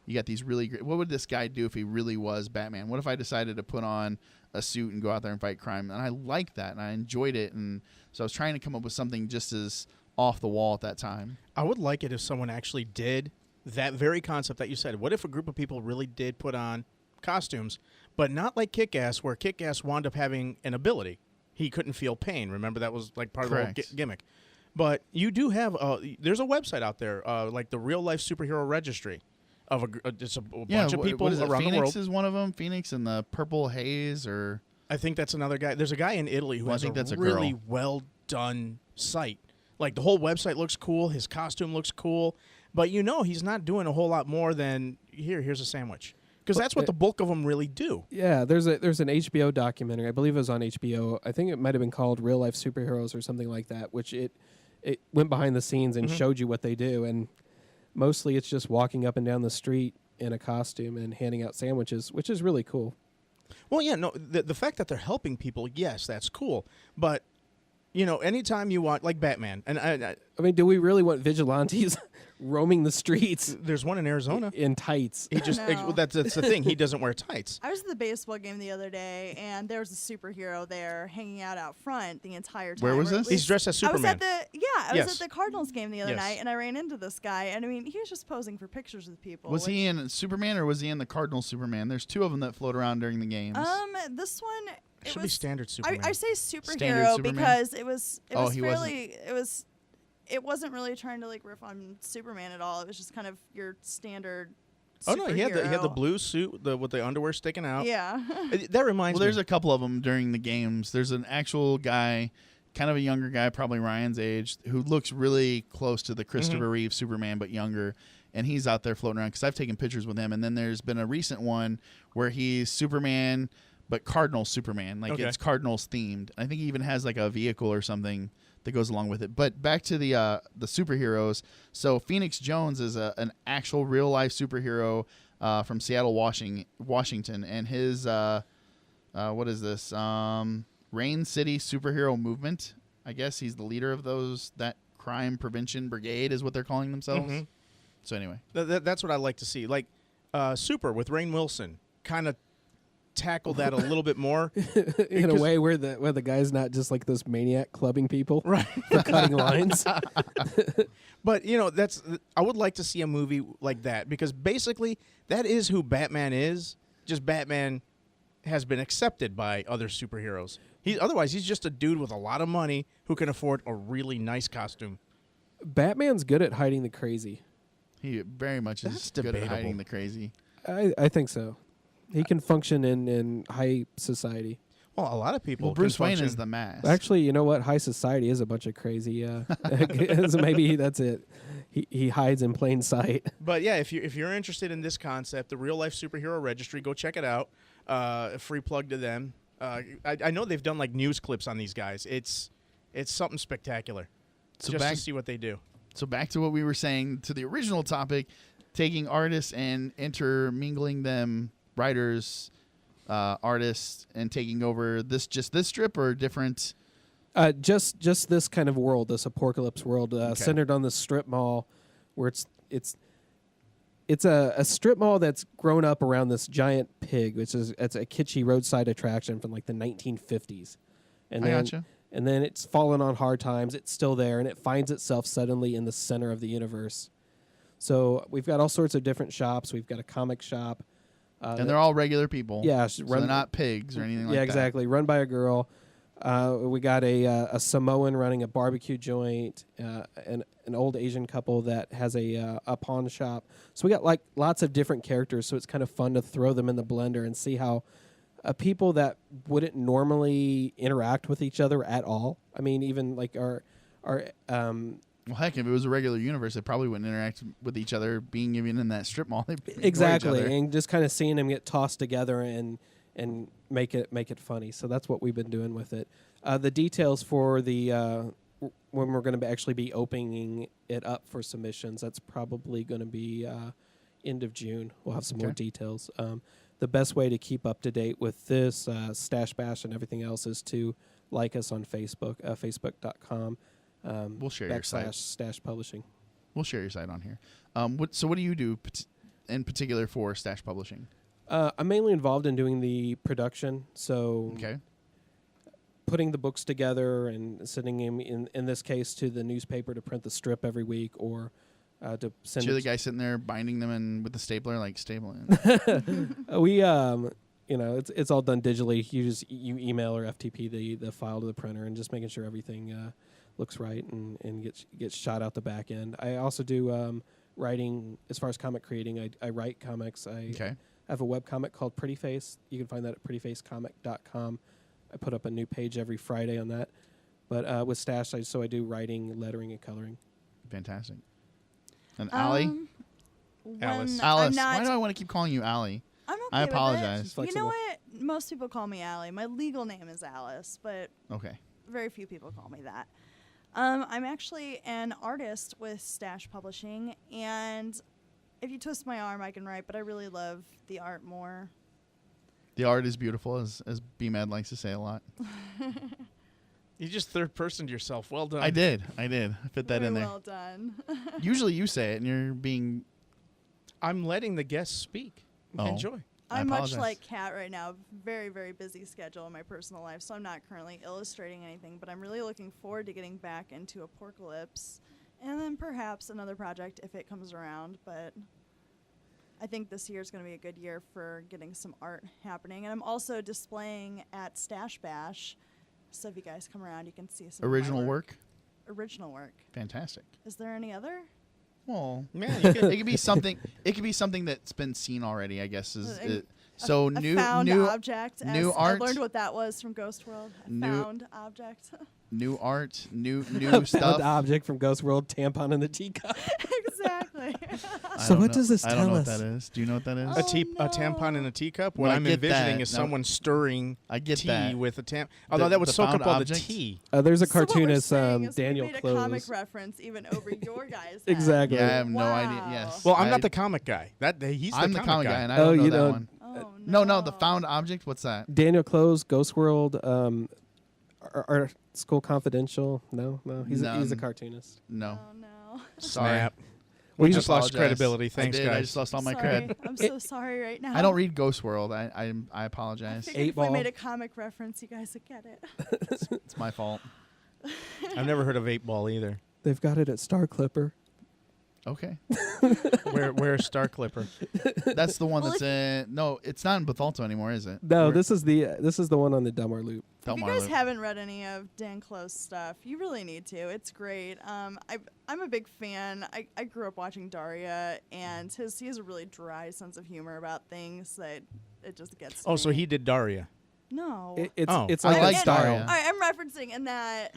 You got these really great. What would this guy do if he really was Batman? What if I decided to put on a suit and go out there and fight crime? And I liked that, and I enjoyed it, and so I was trying to come up with something just as off the wall at that time. I would like it if someone actually did that very concept that you said. What if a group of people really did put on costumes, but not like Kick-Ass, where Kick-Ass wound up having an ability. He couldn't feel pain. Remember, that was like part of the whole gimmick. But you do have there's a website out there, like the Real Life Superhero Registry, of just a bunch of people what is it? around Phoenix the world. is one of them. Phoenix and the Purple Haze, or I think that's another guy. There's a guy in Italy who has that's a a really girl. well done site. Like the whole website looks cool. His costume looks cool. But he's not doing a whole lot more than here's a sandwich. Because that's what the bulk of them really do. Yeah, there's an HBO documentary. I believe it was on HBO. I think it might have been called Real Life Superheroes or something like that, which it went behind the scenes and showed you what they do. And mostly it's just walking up and down the street in a costume and handing out sandwiches, which is really cool. Well, yeah, no, the fact that they're helping people, yes, that's cool. But, anytime you want, like Batman, and I mean, do we really want vigilantes roaming the streets? There's one in Arizona. In tights. He just that's the thing. He doesn't wear tights. I was at the baseball game the other day, and there was a superhero there hanging out front the entire time. Where was this? He's dressed as Superman. I was at the Cardinals game the other Yes. night, and I ran into this guy, and I mean, he was just posing for pictures with people. Was he in Superman or was he in the Cardinal Superman? There's two of them that float around during the games. This one It should be standard Superman. I say Standard superhero Superman? because it was Oh, he fairly it wasn't really trying to like riff on Superman at all. It was just kind of your standard Oh no, he had the superhero. blue suit with the underwear sticking out. Yeah. That reminds me. There's a couple of them during the games. There's an actual guy, kind of a younger guy, probably Ryan's age, who looks really close to the Christopher Reeve Superman, but younger. And he's out there floating around because I've taken pictures with him. And then there's been a recent one where he's Superman, but Cardinal Superman. Like it's Cardinals themed. I think he even has like a vehicle or something that goes along with it. But back to the superheroes. So Phoenix Jones is an actual real life superhero from Seattle, Washington, and his what is this? Rain City Superhero Movement. I guess he's the leader of that crime prevention brigade is what they're calling themselves. So anyway, that's what I like to see. Like Super with Rainn Wilson kind of tackle that a little bit more in a way where the guy's not just like this maniac clubbing people right for cutting lines. But I would like to see a movie like that because basically that is who Batman is. Just Batman has been accepted by other superheroes. Otherwise he's just a dude with a lot of money who can afford a really nice costume. Batman's good at hiding the crazy. He very much is That's good at debatable. hiding the crazy. I think so. He can function in high society. Well, a lot of people. Well, can Bruce Wayne function- is the mask. Actually, you know what? High society is a bunch of crazy. So maybe that's it. He hides in plain sight. But yeah, if you're interested in this concept, the Real Life Superhero Registry, go check it out. A free plug to them. I know they've done like news clips on these guys. It's something spectacular. So just back- to see what they do. So back to what we were saying to the original topic, taking artists and intermingling them, writers, artists, and taking over this strip or different. Just this kind of world, this apocalypse world, centered on the strip mall, where it's a strip mall that's grown up around this giant pig, it's a kitschy roadside attraction from like the 1950s, and I then gotcha. and then it's fallen on hard times. It's still there, and it finds itself suddenly in the center of the universe. So we've got all sorts of different shops. We've got a comic shop, And they're all regular people. yeah, So they're not pigs or anything like yeah, that. exactly. Run by a girl. We got a Samoan running a barbecue joint, an old Asian couple that has a pawn shop. So we got like lots of different characters. So it's kind of fun to throw them in the blender and see how people that wouldn't normally interact with each other at all. I mean, even like our Well, heck, if it was a regular universe, they probably wouldn't interact with each other. Being even in that strip mall, they exactly, each other. and just kind of seeing them get tossed together and make it funny. So that's what we've been doing with it. The details for the when we're going to actually be opening it up for submissions, that's probably going to be end of June. We'll have some more Okay. details. The best way to keep up to date with this Stash Bash and everything else is to like us on Facebook, facebook.com. We'll share your site. Stash Publishing. We'll share your site on here. What do you do in particular for Stash Publishing? I'm mainly involved in doing the production, so Okay. putting the books together and sending them, in this case, to the newspaper to print the strip every week, or to send So you're it the guy sitting there binding them in with the stapler, like stapling. we it's all done digitally. You email or FTP the file to the printer, and just making sure everything looks right and gets shot out the back end. I also do writing as far as comic creating. I write comics. Okay. I have a webcomic called Pretty Face. You can find that at prettyfacecomic.com. I put up a new page every Friday on that. But with Stash, I do writing, lettering, and coloring. Fantastic. And Allie? Alice. Alice. I'm Why not, do I want to keep calling you Allie? I'm okay I with it. apologize. She's You know flexible. what? Most people call me Allie. My legal name is Alice, but Okay. very few people call me that. I'm actually an artist with Stash Publishing, and if you twist my arm, I can write, but I really love the art more. The art is beautiful, as B-Mad likes to say a lot. You just third personed yourself. Well done. I did. I fit that Very in there. well done. Usually you say it, and you're being. I'm letting the guests speak. Oh. Enjoy. I I'm much apologize. like Kat right now. Very, very busy schedule in my personal life, so I'm not currently illustrating anything, but I'm really looking forward to getting back into Apocalypse, and then perhaps another project if it comes around, but I think this year is going to be a good year for getting some art happening. And I'm also displaying at Stash Bash, so if you guys come around, you can see some of my Original work? Original work. Fantastic. Is there any other? Well, Man, you could, it could be something. It could be something that's been seen already. I guess is A- it. So a new found new object. As new I art. learned what that was from Ghost World. A New- found object. new art, new Found stuff. object from Ghost World, tampon in the teacup. Exactly. I So don't what know- does this I don't tell know us? what that is. Do you know what that is? Oh, a tampon in a teacup. What No, I I'm get envisioning that. is No. someone stirring I get tea that. with a tamp. Although that would the soak up found all object? the tea. There's a So what we're cartoonist, saying is Daniel we made a comic Close. reference even over your guys' head. Exactly. Yeah, I have no Wow. idea. Yes. Well, I'm I- not the comic guy. He's I'm the the comic guy, and I Oh, don't know you that don't- one. Oh, No, the found object. What's that? Daniel Close, Ghost World, Art School Confidential. No, he's a None. cartoonist. No. Oh, no. Sorry. Snap. We We just just lost apologize. credibility. Thanks, I did. guys. I just lost all my sorry. cred. I'm so sorry right now. I don't read Ghost World. I I apologize. figured Eight if we Ball. made a comic reference, you guys would get it. It's my fault. I've never heard of 8 Ball either. They've got it at Star Clipper. Okay. Where's Star Clipper? That's the one Well, that's in. No, it's not in Bethalto anymore, is it? No, Where- this is the one on the Delmar Loop. If you Delmar guys Loop. haven't read any of Dan Close stuff, you really need to. It's great. I'm a big fan. I grew up watching Daria, and he has a really dry sense of humor about things that it just gets. To Oh, so me. he did Daria. No. It's Oh. like I a like style. Daria. All right, I'm referencing in that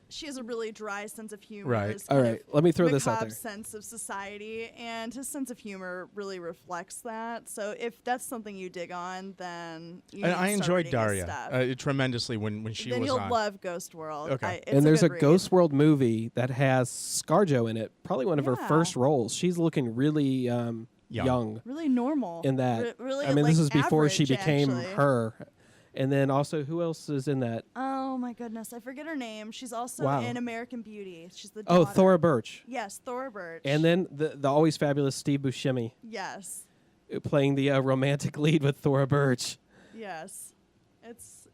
she has a really dry sense of humor. Right. this All kind right, of let me throw this out macabre there. sense of society, and his sense of humor really reflects that. So if that's something you dig on, then you need to I start enjoyed reading his Daria stuff. tremendously when she Then was you'll on. love Ghost World. Okay. It's And there's a good read. Ghost World movie that has ScarJo in it. Probably one of her Yeah. first roles. She's looking really young Really normal in that. Really, I mean, like, this is before she average, became actually. her. And then also, who else is in that? Oh my goodness, I forget her name. She's also Wow. in American Beauty. She's the Oh, daughter. Thora Birch. Yes, Thora Birch. And then the always fabulous Steve Buscemi yes, playing the romantic lead with Thora Birch. yes,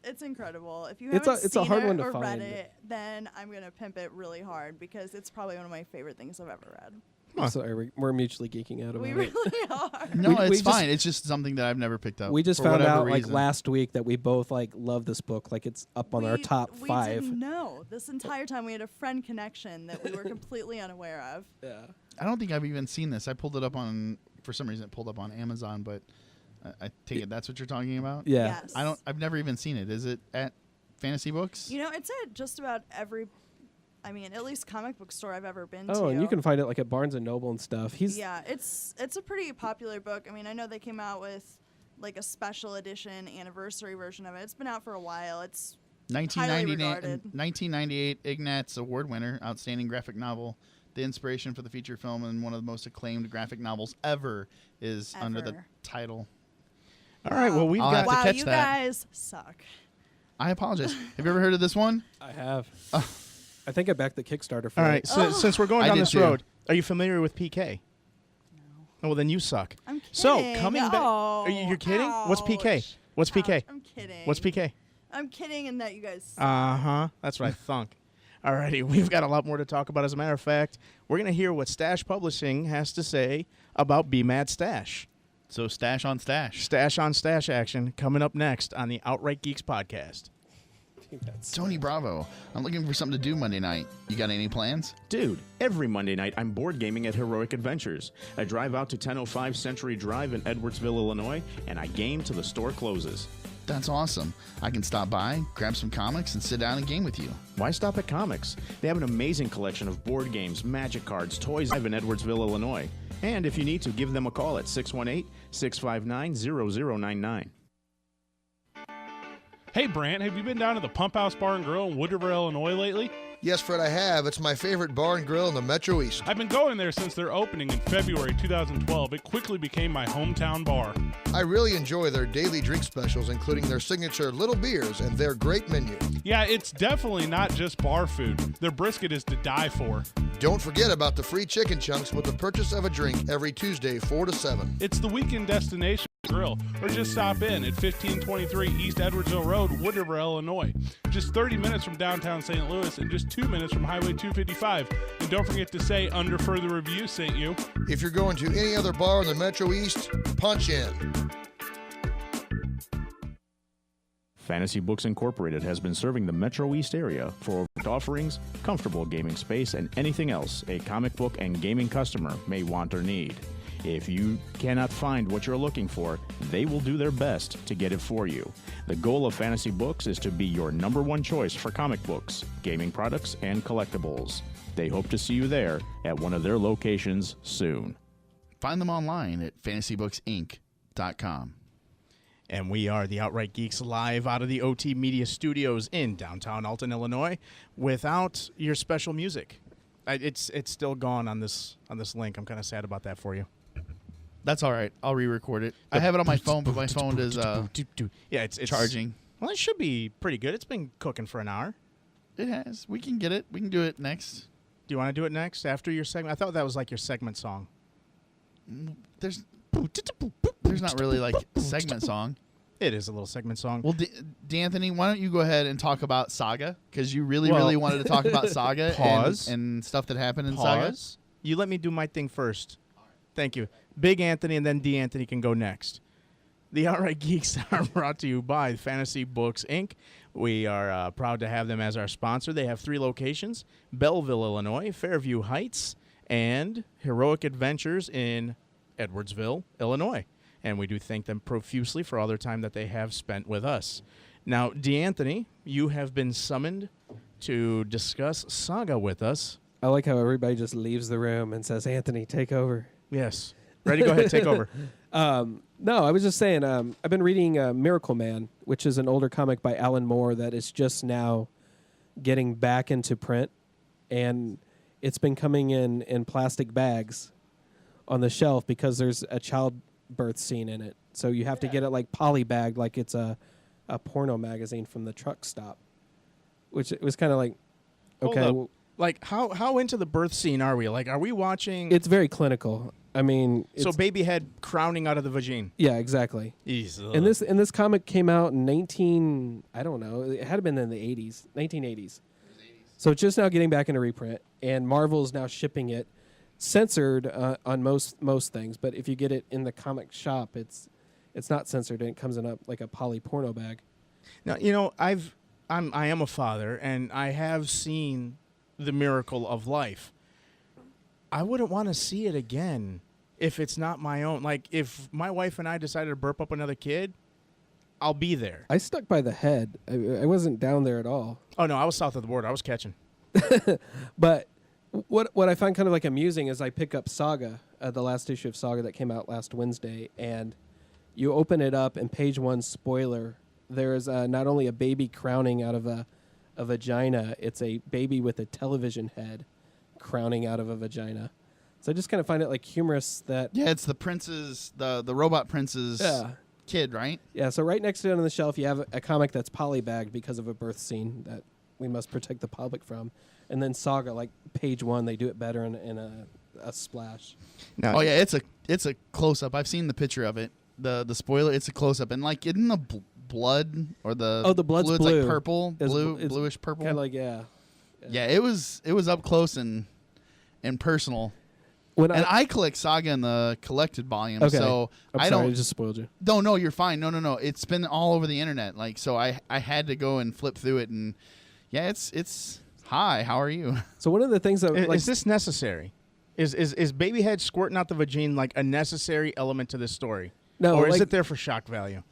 it's incredible. If you It's a- haven't it's a seen hard it one to or read find. it, then I'm gonna pimp it really hard because it's probably one of my favorite things I've ever read. Huh. Sorry, we're mutually geeking out about We it. really are. No, We it's just- fine. It's just something that I've never picked up. We just for found whatever out like reason. last week that we both like love this book. Like it's up on our top We 5. didn't know this entire time. We had a friend connection that we were completely unaware of. Yeah. I don't think I've even seen this. I pulled it up on, for some reason, it pulled up on Amazon, but I take it that's what you're talking about. Yeah. Yes. I've never even seen it. Is it at Fantasy Books? You know, it's at just about every, I mean, at least comic book store I've ever been to. Oh, and you can find it like at Barnes and Noble and stuff. Yeah, it's a pretty popular book. I mean, I know they came out with like a special edition anniversary version of it. It's been out for a while. It's highly 1998, regarded. 1998 Ignatz Award winner, outstanding graphic novel. The inspiration for the feature film and one of the most acclaimed graphic novels ever is under the Ever. title. All right, well, we've I'll got have to wow, catch you that. guys suck. I apologize. Have you ever heard of this one? I have. I think I backed the Kickstarter for All it. right, since we're going I down did this too. road, are you familiar with PK? No. Oh, well, then you suck. I'm kidding. So, coming back. Oh, You're kidding? What's PK? ouch. What's PK? Ouch, I'm kidding. What's PK? I'm kidding in that you guys suck. Uh-huh. That's what I thunk. Alrighty, we've got a lot more to talk about. As a matter of fact, we're going to hear what Stash Publishing has to say about Be Mad Stash. So stash on stash. Stash on Stash action coming up next on the Outright Geeks podcast. Tony Bravo, I'm looking for something to do Monday night. You got any plans? Dude, every Monday night I'm board gaming at Heroic Adventures. I drive out to 1005 Century Drive in Edwardsville, Illinois, and I game till the store closes. That's awesome. I can stop by, grab some comics, and sit down and game with you. Why stop at comics? They have an amazing collection of board games, magic cards, toys in Edwardsville, Illinois. And if you need to, give them a call at 618-659-0099. Hey, Brant, have you been down to the Pump House Bar and Grill in Wood River, Illinois lately? Yes, Fred, I have. It's my favorite bar and grill in the Metro East. I've been going there since their opening in February 2012. It quickly became my hometown bar. I really enjoy their daily drink specials, including their signature little beers and their great menu. Yeah, it's definitely not just bar food. Their brisket is to die for. Don't forget about the free chicken chunks with the purchase of a drink every Tuesday, 4 to 7. It's the weekend destination grill, or just stop in at 1523 East Edwardsville Road, Wood River, Illinois. Just 30 minutes from downtown St. Louis and just 2 minutes from Highway 255. And don't forget to say Under Further Review sent you. If you're going to any other bar in the Metro East, punch in. Fantasy Books Incorporated has been serving the Metro East area for offerings, comfortable gaming space, and anything else a comic book and gaming customer may want or need. If you cannot find what you're looking for, they will do their best to get it for you. The goal of Fantasy Books is to be your number one choice for comic books, gaming products, and collectibles. They hope to see you there at one of their locations soon. Find them online at fantasybooksinc.com. And we are the Outright Geeks live out of the OT Media Studios in downtown Alton, Illinois, without your special music. It's still gone on this link. I'm kind of sad about that for you. That's all right. I'll re-record it. I have it on my phone, but my phone is yeah, it's charging. Well, it should be pretty good. It's been cooking for an hour. It has. We can get it. We can do it next. Do you want to do it next after your segment? I thought that was like your segment song. There's not really like a segment song. It is a little segment song. Well, D'Anthony, why don't you go ahead and talk about Saga? Because you really wanted to talk about Saga Pause. and stuff that happened in Saga. Pause. You let me do my thing first. Thank you. Big Anthony and then D. Anthony can go next. The Alright Geeks are brought to you by Fantasy Books, Inc. We are proud to have them as our sponsor. They have 3 locations, Belleville, Illinois, Fairview Heights, and Heroic Adventures in Edwardsville, Illinois. And we do thank them profusely for all their time that they have spent with us. Now, DeAnthony, you have been summoned to discuss Saga with us. I like how everybody just leaves the room and says, Anthony, take over. Yes. Ready? Go ahead. Take over. No, I was just saying, I've been reading Miracle Man, which is an older comic by Alan Moore that is just now getting back into print. And it's been coming in plastic bags on the shelf because there's a childbirth scene in it. So you have to get it like poly-bagged like it's a porno magazine from the truck stop. Which it was kind of like, okay. Hold up. Well, Like, how into the birth scene are we? Like, are we watching... it's very clinical. I mean... So baby head crowning out of the vagine. Yeah, exactly. And this comic came out in I don't know, it had been in the 80s, 1980s. So it's just now getting back into reprint, and Marvel's now shipping it censored on most things, but if you get it in the comic shop, it's not censored, and it comes in like a poly porno bag. Now, you know, I am a father, and I have seen The Miracle of Life. I wouldn't want to see it again if it's not my own. Like, if my wife and I decided to burp up another kid, I'll be there. I stuck by the head. I wasn't down there at all. Oh, no, I was south of the border. I was catching. But what I find kind of like amusing is I pick up Saga, the last issue of Saga that came out last Wednesday, and you open it up, and page 1, spoiler, there's not only a baby crowning out of a vagina, it's a baby with a television head crowning out of a vagina. So I just kind of find it like humorous that... Yeah, it's the prince's, the robot prince's kid, right? Yeah, so right next to it on the shelf, you have a comic that's polybagged because of a birth scene that we must protect the public from. And then Saga, like page 1, they do it better in a splash. Now, Oh yeah, it's a close up. I've seen the picture of it. The spoiler, it's a close up, and like in the blood or the the blood's fluid's blue. like purple, It's bluish purple. Kind of like yeah. It was up close and personal. When And I collect Saga in the collected volume, Okay. so I'm I sorry, don't. I just spoiled you. No, you're fine. No. It's been all over the internet. Like, so I had to go and flip through it, and yeah, it's hi. How are you? So one of the things that is this necessary? Is baby head squirting out the vagine like a necessary element to this story? No, or is like- it there for shock value?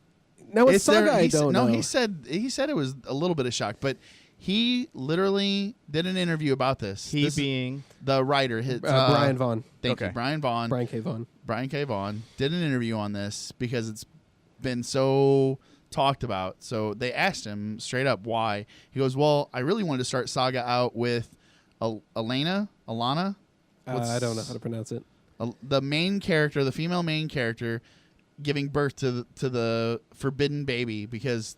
no, it's Saga. there- I he said- don't no, know. he said it was a little bit of shock, but he literally did an interview about this. He This- being the writer, Brian Vaughn. Thank you, Okay. Brian Vaughn. Brian K. Vaughn. Brian K. Vaughn did an interview on this because it's been so talked about. So they asked him straight up why. He goes, "Well, I really wanted to start Saga out with Alana. I don't know how to pronounce it. The main character, the female main character, giving birth to the forbidden baby because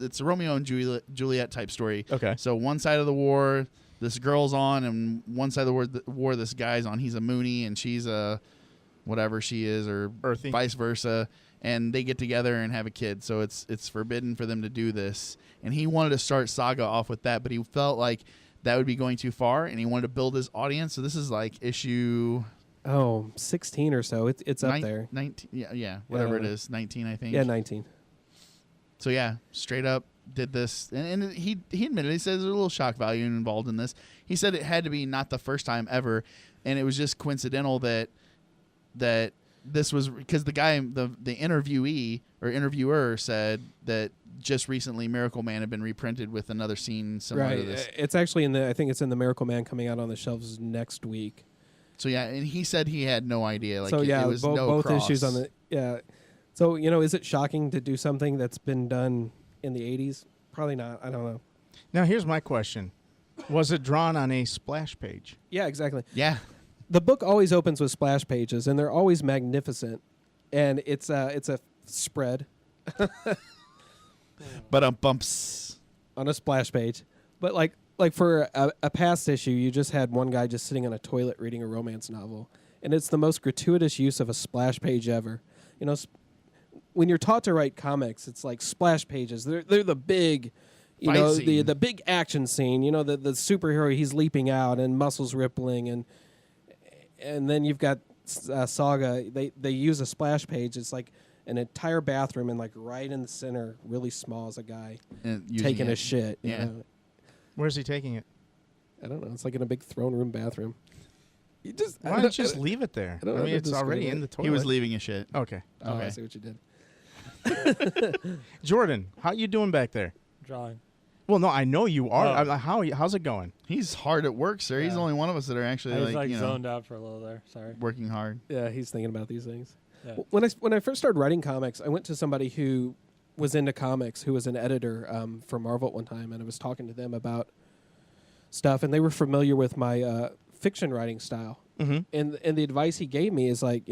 it's a Romeo and Juliet type story. Okay. So one side of the war, this girl's on, and one side of the war, this guy's on. He's a Mooney, and she's a whatever she is, or Earthy. vice versa. And they get together and have a kid. So it's forbidden for them to do this. And he wanted to start Saga off with that, but he felt like that would be going too far, and he wanted to build his audience. So this is like issue 16 or so. It's up there. 19, yeah, whatever it is, 19, I think. Yeah, 19. So yeah, straight up did this, and he admitted, he says there's a little shock value involved in this. He said it had to be not the first time ever, and it was just coincidental that this was because the guy, the interviewee or interviewer said that just recently Miracle Man had been reprinted with another scene similar to this. It's actually I think it's in the Miracle Man coming out on the shelves next week. So yeah, and he said he had no idea. Like, so yeah, it was both cross. issues on the So is it shocking to do something that's been done in the 80s? Probably not. I don't know. Now here's my question: was it drawn on a splash page? Yeah, exactly. Yeah. The book always opens with splash pages, and they're always magnificent. And it's a spread But bumps. on a splash page. But like for a past issue, you just had one guy just sitting on a toilet reading a romance novel, and it's the most gratuitous use of a splash page ever. When you're taught to write comics, it's like splash pages. They're the big, Fight scene. the big action scene. The superhero, he's leaping out and muscles rippling, And then you've got Saga. They use a splash page. It's like an entire bathroom and like right in the center, really small as a guy And using taking a it. shit. you Yeah. know? Where's he taking it? I don't know. It's like in a big throne room bathroom. You just Why don't you just leave it there? I don't I know mean, how to it's describe already it. in the toilet. He was leaving a shit. Okay. Oh, I Okay. see what you did. Jordan, how you doing back there? Drawing. Well, no, I know you are. Oh. I'm like, how's it going? He's hard at work, sir. He's Yeah. the only one of us that are I actually was like you know, zoned out for a little there. Sorry. working hard. Yeah, he's thinking about these things. Yeah. When I first started writing comics, I went to somebody who was into comics, who was an editor for Marvel at one time, and I was talking to them about stuff, and they were familiar with my fiction writing style. Mm-hmm. And the advice he gave me is like,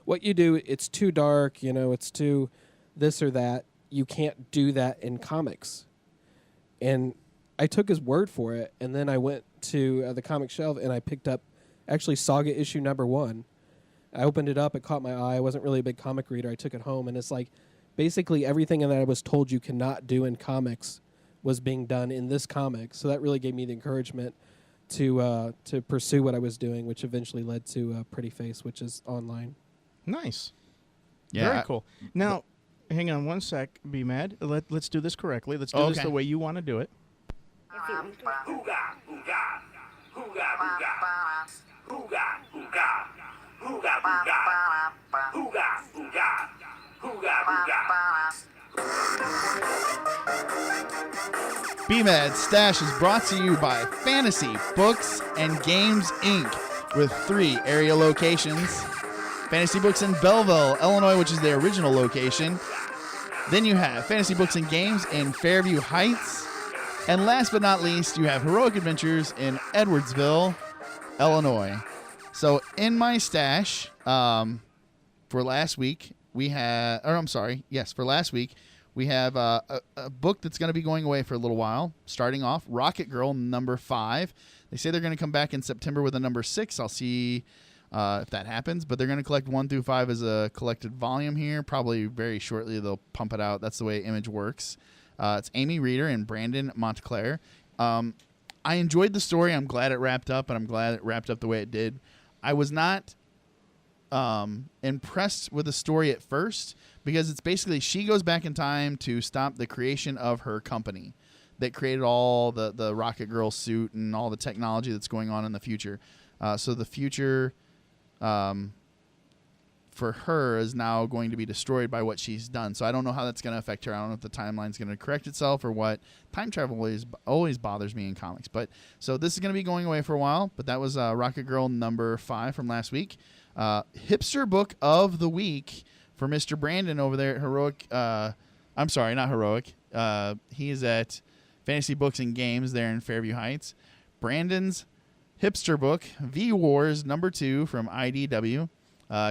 what you do, it's too dark, it's too this or that. You can't do that in comics. And I took his word for it, and then I went to the comic shelf and I picked up actually Saga issue #1. I opened it up, it caught my eye. I wasn't really a big comic reader. I took it home, and it's like basically everything that I was told you cannot do in comics was being done in this comic. So that really gave me the encouragement to pursue what I was doing, which eventually led to Pretty Face, which is online. Nice. Yeah. Very cool. Now, hang on one sec. Be mad. Let's do this correctly. Let's do this Okay. the way you want to do it. BMAD Stash is brought to you by Fantasy Books and Games Inc. with 3 area locations. Fantasy Books in Belleville, Illinois, which is their original location. Then you have Fantasy Books and Games in Fairview Heights. And last but not least, you have Heroic Adventures in Edwardsville, Illinois. So in my stash, for last week, we had, for last week, we have a book that's going to be going away for a little while. Starting off, Rocket Girl #5. They say they're going to come back in September with a #6. I'll see if that happens. But they're going to collect 1 through 5 as a collected volume here. Probably very shortly they'll pump it out. That's the way Image works. It's Amy Reeder and Brandon Montclair. I enjoyed the story. I'm glad it wrapped up, and I'm glad it wrapped up the way it did. I was not impressed with the story at first, because it's basically she goes back in time to stop the creation of her company that created all the Rocket Girl suit and all the technology that's going on in the future. So the future for her is now going to be destroyed by what she's done. So I don't know how that's going to affect her. I don't know if the timeline's going to correct itself or what. Time travel always bothers me in comics. But so this is going to be going away for a while. But that was Rocket Girl #5 from last week. Hipster book of the week for Mr. Brandon over there at Heroic. I'm sorry, not Heroic. He is at Fantasy Books and Games there in Fairview Heights. Brandon's hipster book, V-Wars #2 from IDW.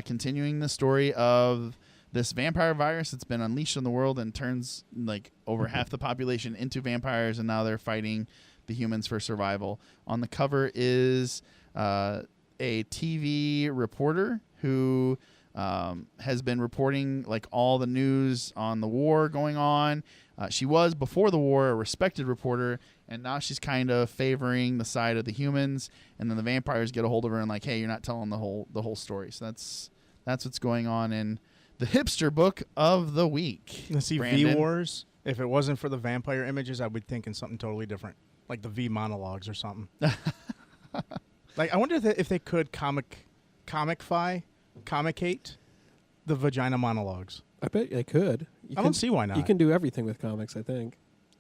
Continuing the story of this vampire virus that's been unleashed on the world and turns like over half the population into vampires, and now they're fighting the humans for survival. On the cover is a TV reporter who has been reporting like all the news on the war going on. She was before the war a respected reporter, and now she's kind of favoring the side of the humans, and then the vampires get a hold of her and like, hey, you're not telling the whole story. So that's what's going on in the hipster book of the week. Let's see, Brandon? V-Wars. If it wasn't for the vampire images, I would think in something totally different, like the V monologues or something. Like, I wonder if they could comicate the vagina monologues. I bet they could. I don't see why not. You can do everything with comics, I think.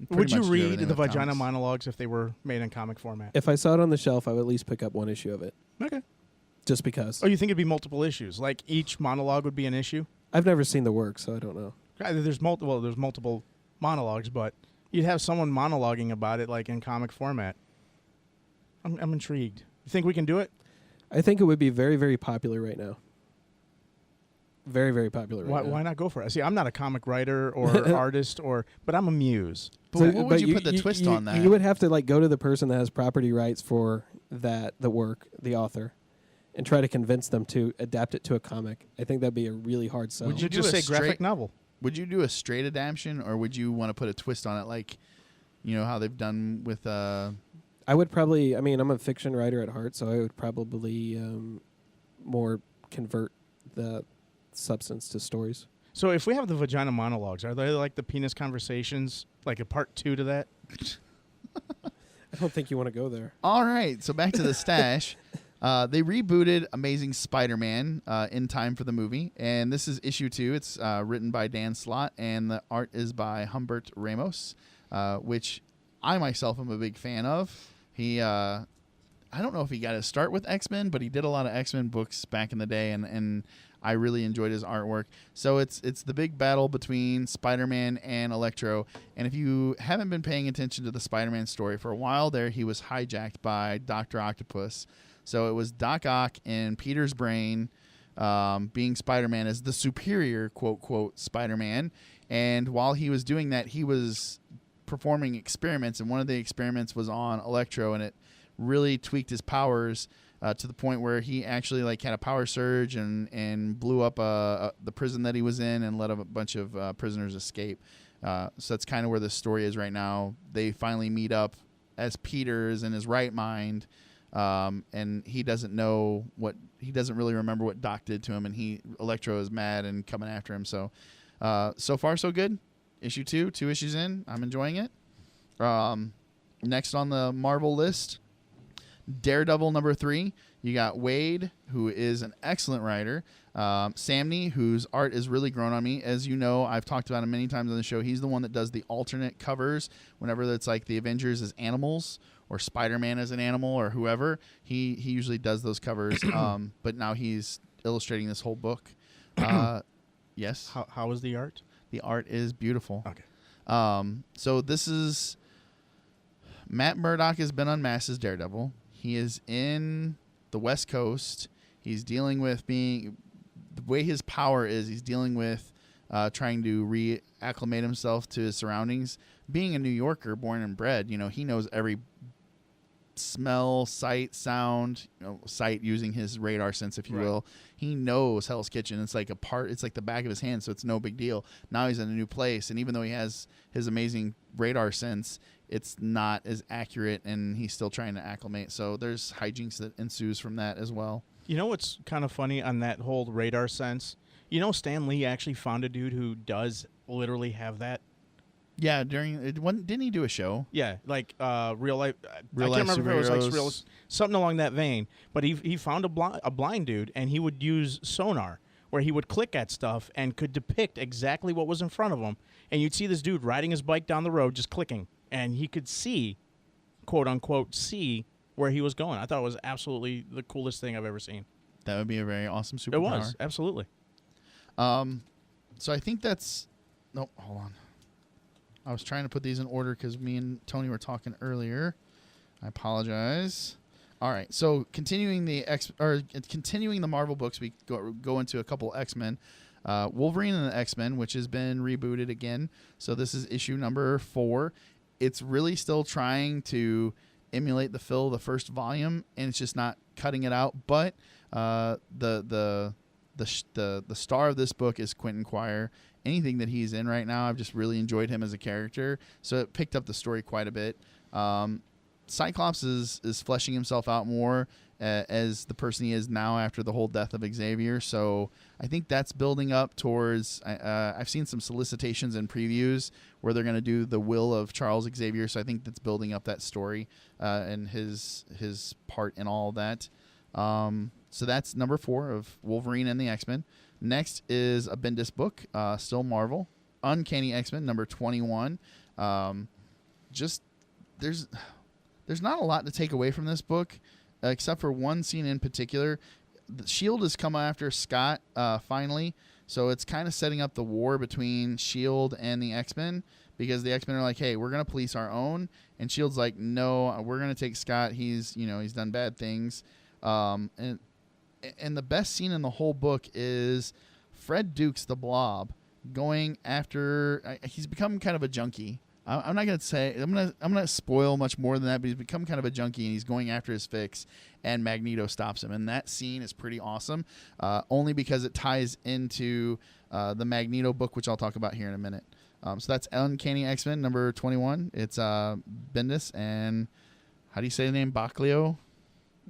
Would you much do read everything the with vagina comics. monologues if they were made in comic format? If I saw it on the shelf, I would at least pick up 1 issue of it, Okay. just because. Oh, you think it'd be multiple issues? Like each monologue would be an issue? I've never seen the work, so I don't know. There's multiple monologues, but you'd have someone monologuing about it like in comic format. I'm intrigued. You think we can do it? I think it would be very, very popular right now. Very, very popular right now. Why not go for it? See, I'm not a comic writer or artist, but I'm a muse. But So- what would but you put the twist on that? You would have to like go to the person that has property rights for the work, the author, and try to convince them to adapt it to a comic. I think that'd be a really hard sell. Would you do just a say graphic straight- novel? Would you do a straight adaptation, or would you want to put a twist on it, like how they've done with I would probably. I mean, I'm a fiction writer at heart, so I would probably more convert the substance to stories. So if we have the vagina monologues, are they like the penis conversations, like a part 2 to that? I don't think you want to go there. All right, so back to the stash. They rebooted Amazing Spider-Man in time for the movie, and this is issue 2. It's written by Dan Slott, and the art is by Humbert Ramos, which I myself am a big fan of. He, I don't know if he got his start with X-Men, but he did a lot of X-Men books back in the day, and I really enjoyed his artwork. So it's the big battle between Spider-Man and Electro, and if you haven't been paying attention to the Spider-Man story for a while there, he was hijacked by Dr. Octopus. So it was Doc Ock in Peter's brain, being Spider-Man as the superior, quote, Spider-Man. And while he was doing that, he was performing experiments, and one of the experiments was on Electro, and it really tweaked his powers to the point where he actually like had a power surge and blew up the prison that he was in and let a bunch of prisoners escape. So that's kind of where the story is right now. They finally meet up as Peter is in his right mind. And he doesn't really remember what Doc did to him, and Electro is mad and coming after him. So far so good. Issue 2 issues in. I'm enjoying it. Next on the Marvel list, Daredevil number 3. You got Wade, who is an excellent writer. Samney, whose art is really grown on me. As you know, I've talked about him many times on the show. He's the one that does the alternate covers whenever it's like the Avengers as animals or Spider-Man as an animal or whoever. He usually does those covers, but now he's illustrating this whole book. Yes. How is the art? The art is beautiful. Okay. So this is Matt Murdock has been unmasked as Daredevil. He is in the West Coast. He's dealing with the way his power is. He's dealing with trying to reacclimate himself to his surroundings. Being a New Yorker, born and bred, he knows every smell, sight, sound, sight using his radar sense, if you will. He knows Hell's Kitchen. It's like it's like the back of his hand, so it's no big deal. Now he's in a new place, and even though he has his amazing radar sense, it's not as accurate, and he's still trying to acclimate. So there's hijinks that ensues from that as well. You know what's kind of funny on that whole radar sense? Stan Lee actually found a dude who does literally have that. Yeah, didn't he do a show? Yeah, like real life. Real I can't life remember if it was like superheroes. something along that vein. But he found a blind dude, and he would use sonar, where he would click at stuff and could depict exactly what was in front of him. And you'd see this dude riding his bike down the road, just clicking, and he could see, quote unquote, see where he was going. I thought it was absolutely the coolest thing I've ever seen. That would be a very awesome superpower. It was absolutely. So I think that's. Nope, hold on. I was trying to put these in order because me and Tony were talking earlier. I apologize. All right, so continuing the Marvel books, we go into a couple X-Men. Wolverine and the X-Men, which has been rebooted again. So this is issue number 4. It's really still trying to emulate the fill of the first volume, and it's just not cutting it out. But the star of this book is Quentin Quire. Anything that he's in right now, I've just really enjoyed him as a character. So it picked up the story quite a bit. Cyclops is fleshing himself out more as the person he is now after the whole death of Xavier. So I think that's building up towards. I've seen some solicitations and previews where they're going to do the will of Charles Xavier. So I think that's building up that story and his part in all of that. So that's number 4 of Wolverine and the X-Men. Next is a Bendis book, still Marvel, Uncanny X-Men number 21. Just there's not a lot to take away from this book, except for one scene in particular. The S.H.I.E.L.D. has come after Scott finally, so it's kind of setting up the war between S.H.I.E.L.D. and the X-Men, because the X-Men are like, hey, we're going to police our own, and S.H.I.E.L.D.'s like, no, we're going to take Scott. He's done bad things. And the best scene in the whole book is Fred Dukes, the Blob, going after. He's become kind of a junkie. I'm not gonna say. I'm gonna spoil much more than that. But he's become kind of a junkie, and he's going after his fix. And Magneto stops him, and that scene is pretty awesome. Only because it ties into the Magneto book, which I'll talk about here in a minute. So that's Uncanny X-Men number 21. It's Bendis and how do you say the name? Baclio.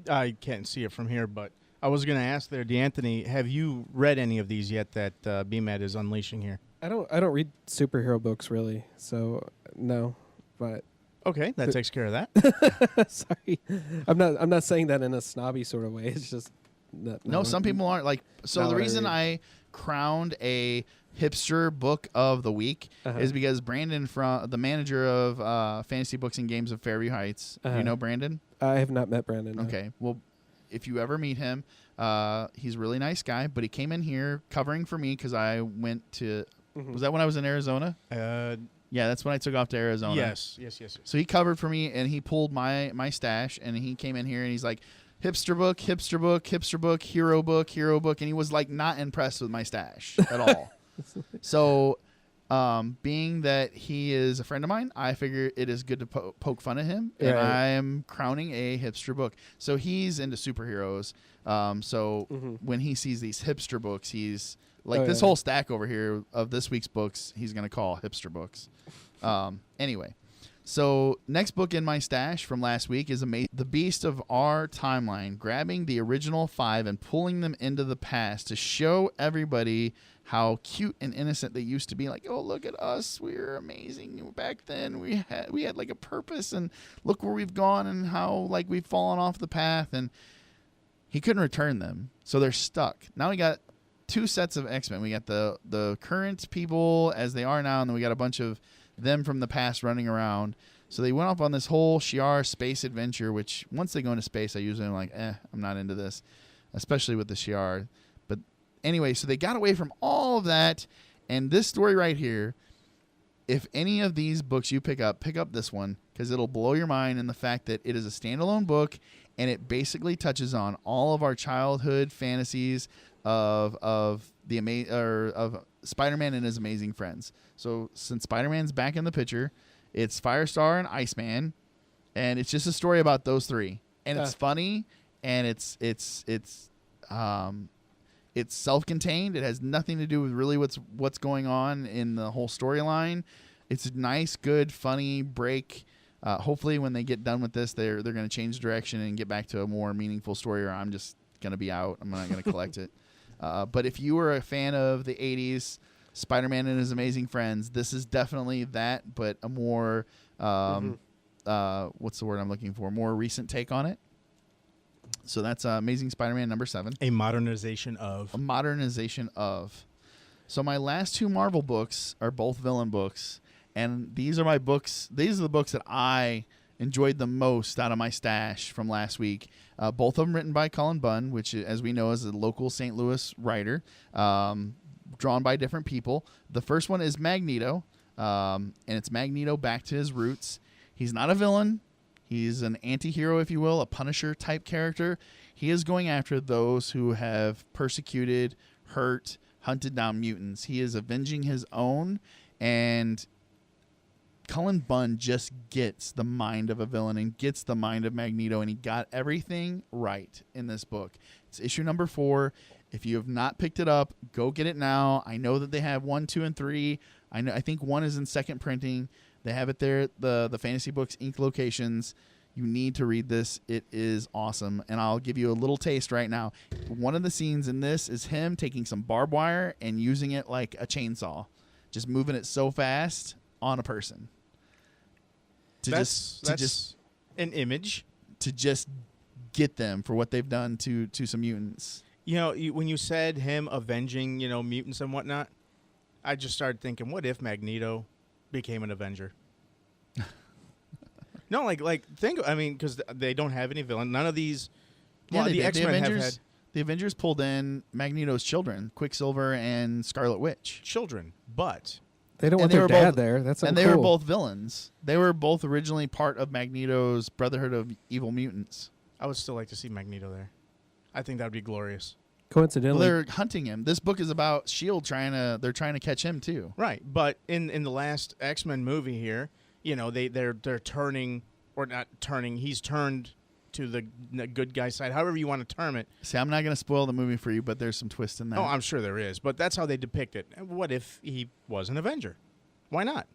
I can't see it from here, but I was going to ask there, D'Anthony, have you read any of these yet that BMAT is unleashing here? I don't read superhero books really, so no. But Okay, that takes care of that. sorry, I'm not saying that in a snobby sort of way. It's just No, some people aren't like. So Not the what I reason read. I crowned a hipster book of the week is because Brandon, from the manager of Fantasy Books and Games of Fairview Heights. Do you know Brandon? I have not met Brandon. No. Okay. Well, if you ever meet him, he's a really nice guy. But he came in here covering for me because I went to. Was that when I was in Arizona? Yeah, that's when I took off to Arizona. Yes. So he covered for me, and he pulled my stash, and he came in here, and he's like, hipster book, hipster book, hipster book, hero book, and he was like not impressed with my stash at all. So, being that he is a friend of mine, I figure it is good to poke fun at him, and Right. I am crowning a hipster book. So he's into superheroes. When he sees these hipster books, he's like this whole stack over here of this week's books, he's gonna call hipster books. Anyway. So next book in my stash from last week is The Beast of Our Timeline, grabbing the original 5 and pulling them into the past to show everybody how cute and innocent they used to be. Like, oh, look at us, we were amazing back then. We had like a purpose, and look where we've gone and how like we've fallen off the path. And he couldn't return them, so they're stuck. Now we got 2 sets of X-Men. We got the current people as they are now, and then we got a bunch of them from the past running around. So they went off on this whole Shi'ar space adventure, which once they go into space, I usually am like, I'm not into this, especially with the Shi'ar. But anyway, so they got away from all of that. And this story right here, if any of these books you pick up this one, because it'll blow your mind in the fact that it is a standalone book, and it basically touches on all of our childhood fantasies of Spider-Man and his amazing friends. So since Spider-Man's back in the picture, it's Firestar and Iceman, and it's just a story about those 3. And it's funny, and it's self-contained. It has nothing to do with really what's going on in the whole storyline. It's a nice, good, funny break. Hopefully when they get done with this, they're going to change direction and get back to a more meaningful story, or I'm just going to be out. I'm not going to collect it. But if you were a fan of the 80s, Spider-Man and his amazing friends, this is definitely that, but a more, what's the word I'm looking for? More recent take on it. So that's Amazing Spider-Man number 7. A modernization of. So my last 2 Marvel books are both villain books, and these are my books. These are the books that I enjoyed the most out of my stash from last week. Both of them written by Cullen Bunn, which, as we know, is a local St. Louis writer, drawn by different people. The first one is Magneto, and it's Magneto back to his roots. He's not a villain. He's an anti-hero, if you will, a Punisher-type character. He is going after those who have persecuted, hurt, hunted down mutants. He is avenging his own, and Cullen Bunn just gets the mind of a villain and gets the mind of Magneto, and he got everything right in this book. It's issue number 4. If you have not picked it up, go get it now. I know that they have 1, 2, and 3. I think 1 is in second printing. They have it there at the Fantasy Books Inc. locations. You need to read this. It is awesome. And I'll give you a little taste right now. One of the scenes in this is him taking some barbed wire and using it like a chainsaw. Just moving it so fast on a person. That's an image. To just get them for what they've done to some mutants. You know, when you said him avenging, mutants and whatnot, I just started thinking, what if Magneto became an Avenger? No, because they don't have any villain. None of these. Yeah, The X-Men have had the Avengers pulled in Magneto's children, Quicksilver and Scarlet Witch. children, but They don't want And they their were dad both- there. That's And uncool. they were both villains. They were both originally part of Magneto's Brotherhood of Evil Mutants. I would still like to see Magneto there. I think that would be glorious. Well, Coincidentally, they're hunting him. This book is about Shield they're trying to catch him too. Right, but in the last X-Men movie here, they're turning, or not turning. He's turned to the good guy side, however you want to term it. See, I'm not going to spoil the movie for you, but there's some twist in that. Oh, I'm sure there is, but that's how they depict it. What if he was an Avenger? Why not?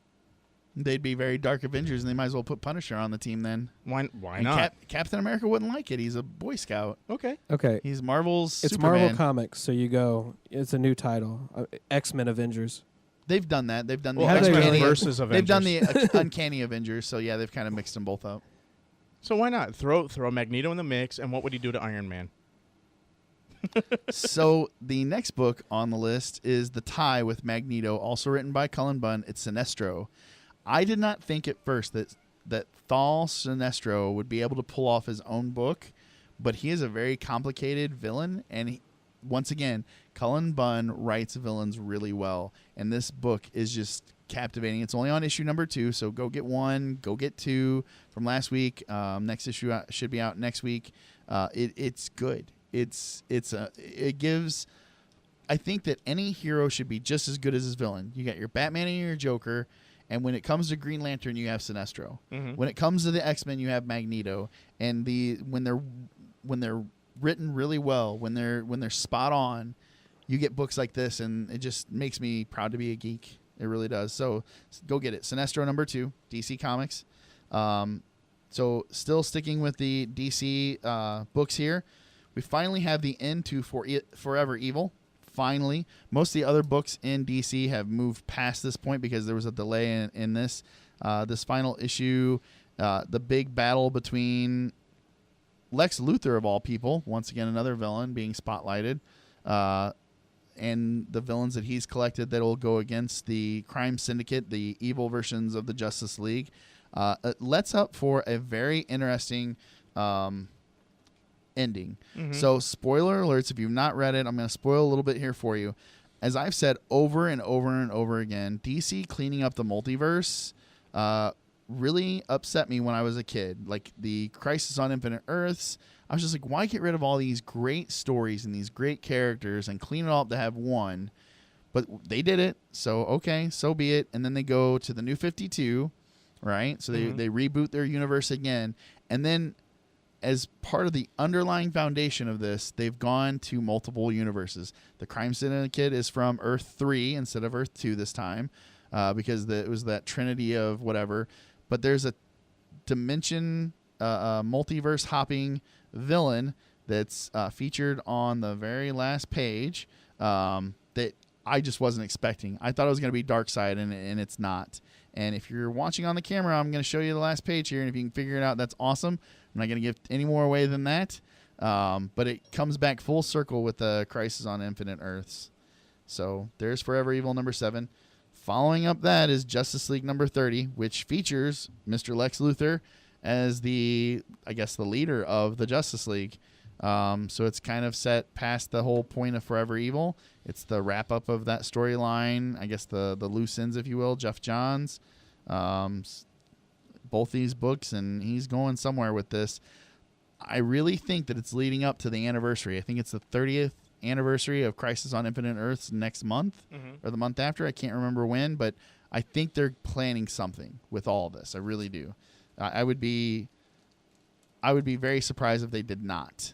They'd be very dark Avengers, and they might as well put Punisher on the team then. Why And not? Captain America wouldn't like it. He's a Boy Scout. Okay. Okay. He's Marvel's It's Superman. Marvel Comics, so you go. It's a new title. X-Men Avengers. They've done that. They've done the Well, Have they X-Men really? versus Avengers. They've done the Uncanny Avengers, so yeah, they've kind of mixed them both up. So why not throw Magneto in the mix? And what would he do to Iron Man? So the next book on the list is The Tie with Magneto, also written by Cullen Bunn. It's Sinestro. I did not think at first that Thal Sinestro would be able to pull off his own book, but he is a very complicated villain, and once again, Cullen Bunn writes villains really well, and this book is just captivating. It's only on issue number 2, so go get 1, go get 2 from last week. Next issue should be out next week. It's good. It gives. I think that any hero should be just as good as his villain. You got your Batman and your Joker, and when it comes to Green Lantern, you have Sinestro. Mm-hmm. When it comes to the X-Men, you have Magneto. And when they're written really well, when they're spot on, you get books like this, and it just makes me proud to be a geek. It really does. So go get it. Sinestro number 2, DC Comics. So still sticking with the DC books here. We finally have the end to Forever Evil. Finally. Most of the other books in DC have moved past this point because there was a delay in this. This final issue, the big battle between Lex Luthor, of all people, once again another villain being spotlighted, and the villains that he's collected that will go against the crime syndicate, the evil versions of the Justice League. It lets up for a very interesting ending. Mm-hmm. So spoiler alerts, if you've not read it, I'm going to spoil a little bit here for you. As I've said over and over and over again, DC cleaning up the multiverse really upset me when I was a kid. Like the Crisis on Infinite Earths, I was just like, why get rid of all these great stories and these great characters and clean it all up to have one? But they did it, so okay, so be it. And then they go to the New 52, right? So they reboot their universe again. And then as part of the underlying foundation of this, they've gone to multiple universes. The Crime Syndicate is from Earth 3 instead of Earth 2 this time, because it was that trinity of whatever. But there's a dimension, multiverse hopping villain that's featured on the very last page that I just wasn't expecting. I thought it was going to be Darkseid, and it's not. And if you're watching on the camera, I'm going to show you the last page here, and if you can figure it out, that's awesome. I'm not going to give any more away than that. But it comes back full circle with the Crisis on Infinite Earths. So there's Forever Evil number 7. Following up that is Justice League number 30, which features Mr. Lex Luthor as the leader of the Justice League. So it's kind of set past the whole point of Forever Evil. It's the wrap up of that storyline. I guess the loose ends, if you will. Jeff Johns, both these books, and he's going somewhere with this. I really think that it's leading up to the anniversary. I think it's the 30th anniversary of Crisis on Infinite Earths next month or the month after. I can't remember when, but I think they're planning something with all this. I really do. I would be very surprised if they did not.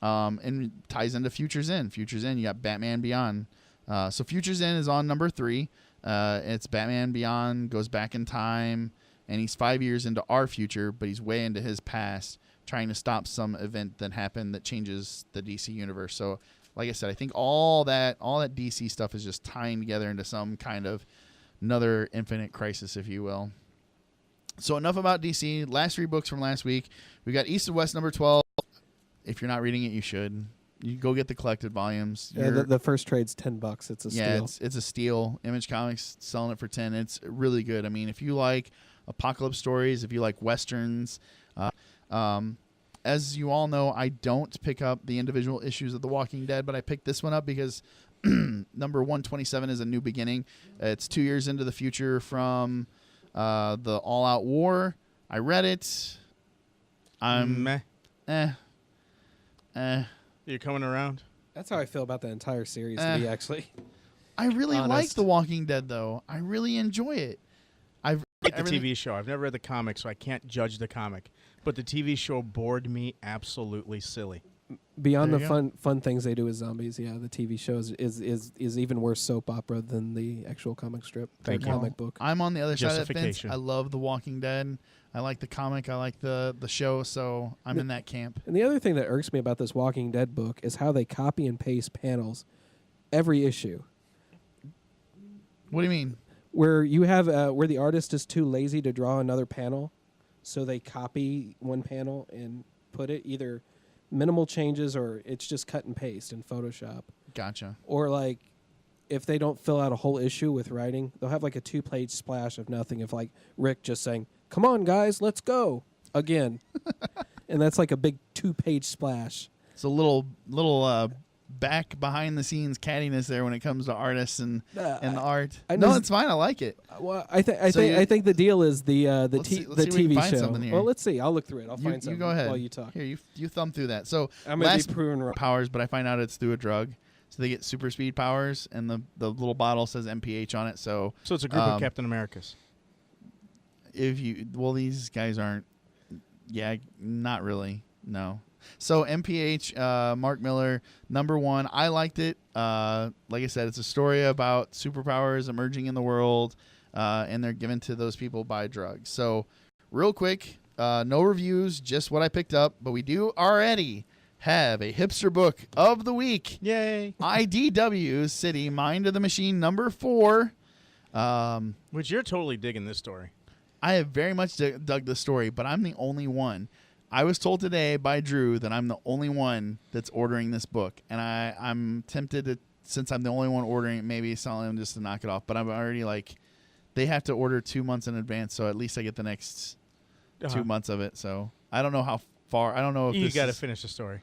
And it ties into Futures End. Futures End, you got Batman Beyond. So Futures End is on number 3. It's Batman Beyond, goes back in time, and he's 5 years into our future, but he's way into his past, trying to stop some event that happened that changes the DC universe. So, like I said, I think all that DC stuff is just tying together into some kind of another infinite crisis, if you will. So enough about DC. Last 3 books from last week. We got East and West number 12. If you're not reading it, you should. You go get the collected volumes. Yeah, the first trade's $10. It's a steal. Yeah, it's a steal. Image Comics selling it for 10. It's really good. I mean, if you like apocalypse stories, if you like westerns, as you all know, I don't pick up the individual issues of The Walking Dead, but I picked this one up because number 127 is a new beginning. It's 2 years into the future from the all-out war. I read it. I'm You're coming around? That's how I feel about the entire series, to be actually. I really like honest. The Walking Dead, though. I really enjoy it. I like the TV show. I've never read the comic, so I can't judge the comic. But the TV show bored me absolutely silly. Beyond There the you go. fun things they do with zombies, yeah, the TV shows is even worse soap opera than the actual comic strip. Thank or you. comic book. I'm on the other side of the fence. Justification. I love The Walking Dead. I like the comic. I like the show. So I'm in that camp. And the other thing that irks me about this Walking Dead book is how they copy and paste panels every issue. What do you mean? Where you have where the artist is too lazy to draw another panel, so they copy one panel and put it either minimal changes or it's just cut and paste in Photoshop. Gotcha. Or like if they don't fill out a whole issue with writing, they'll have like a 2-page splash of nothing of like Rick just saying, "Come on guys, let's go." Again. And that's like a big 2-page splash. It's a little back behind the scenes cattiness there when it comes to artists and the art. I No, know- it's fine. I like it. Well, I So you- think the deal is the Let's see if we TV can find show. something here. Well, let's see. I'll look through it. I'll You, find something go ahead. while you talk. Here, you thumb through that. So I'm gonna last be proven wrong. powers, but I find out it's through a drug. So they get super speed powers, and the little bottle says MPH on it. So So it's a group of Captain Americas. these guys aren't. Yeah, not really. No. So MPH, Mark Miller, #1. I liked it. Like I said, it's a story about superpowers emerging in the world, and they're given to those people by drugs. So real quick, no reviews, just what I picked up. But we do already have a hipster book of the week. Yay. IDW's City, Mind of the Machine, #4. Which you're totally digging this story. I have very much dug the story, but I'm the only one. I was told today by Drew that I'm the only one that's ordering this book, and I'm tempted to, since I'm the only one ordering it, maybe sell them just to knock it off. But I'm already like, they have to order 2 months in advance, so at least I get the next 2 months of it. So I don't know how far. I don't know if You this got to is- finish the story.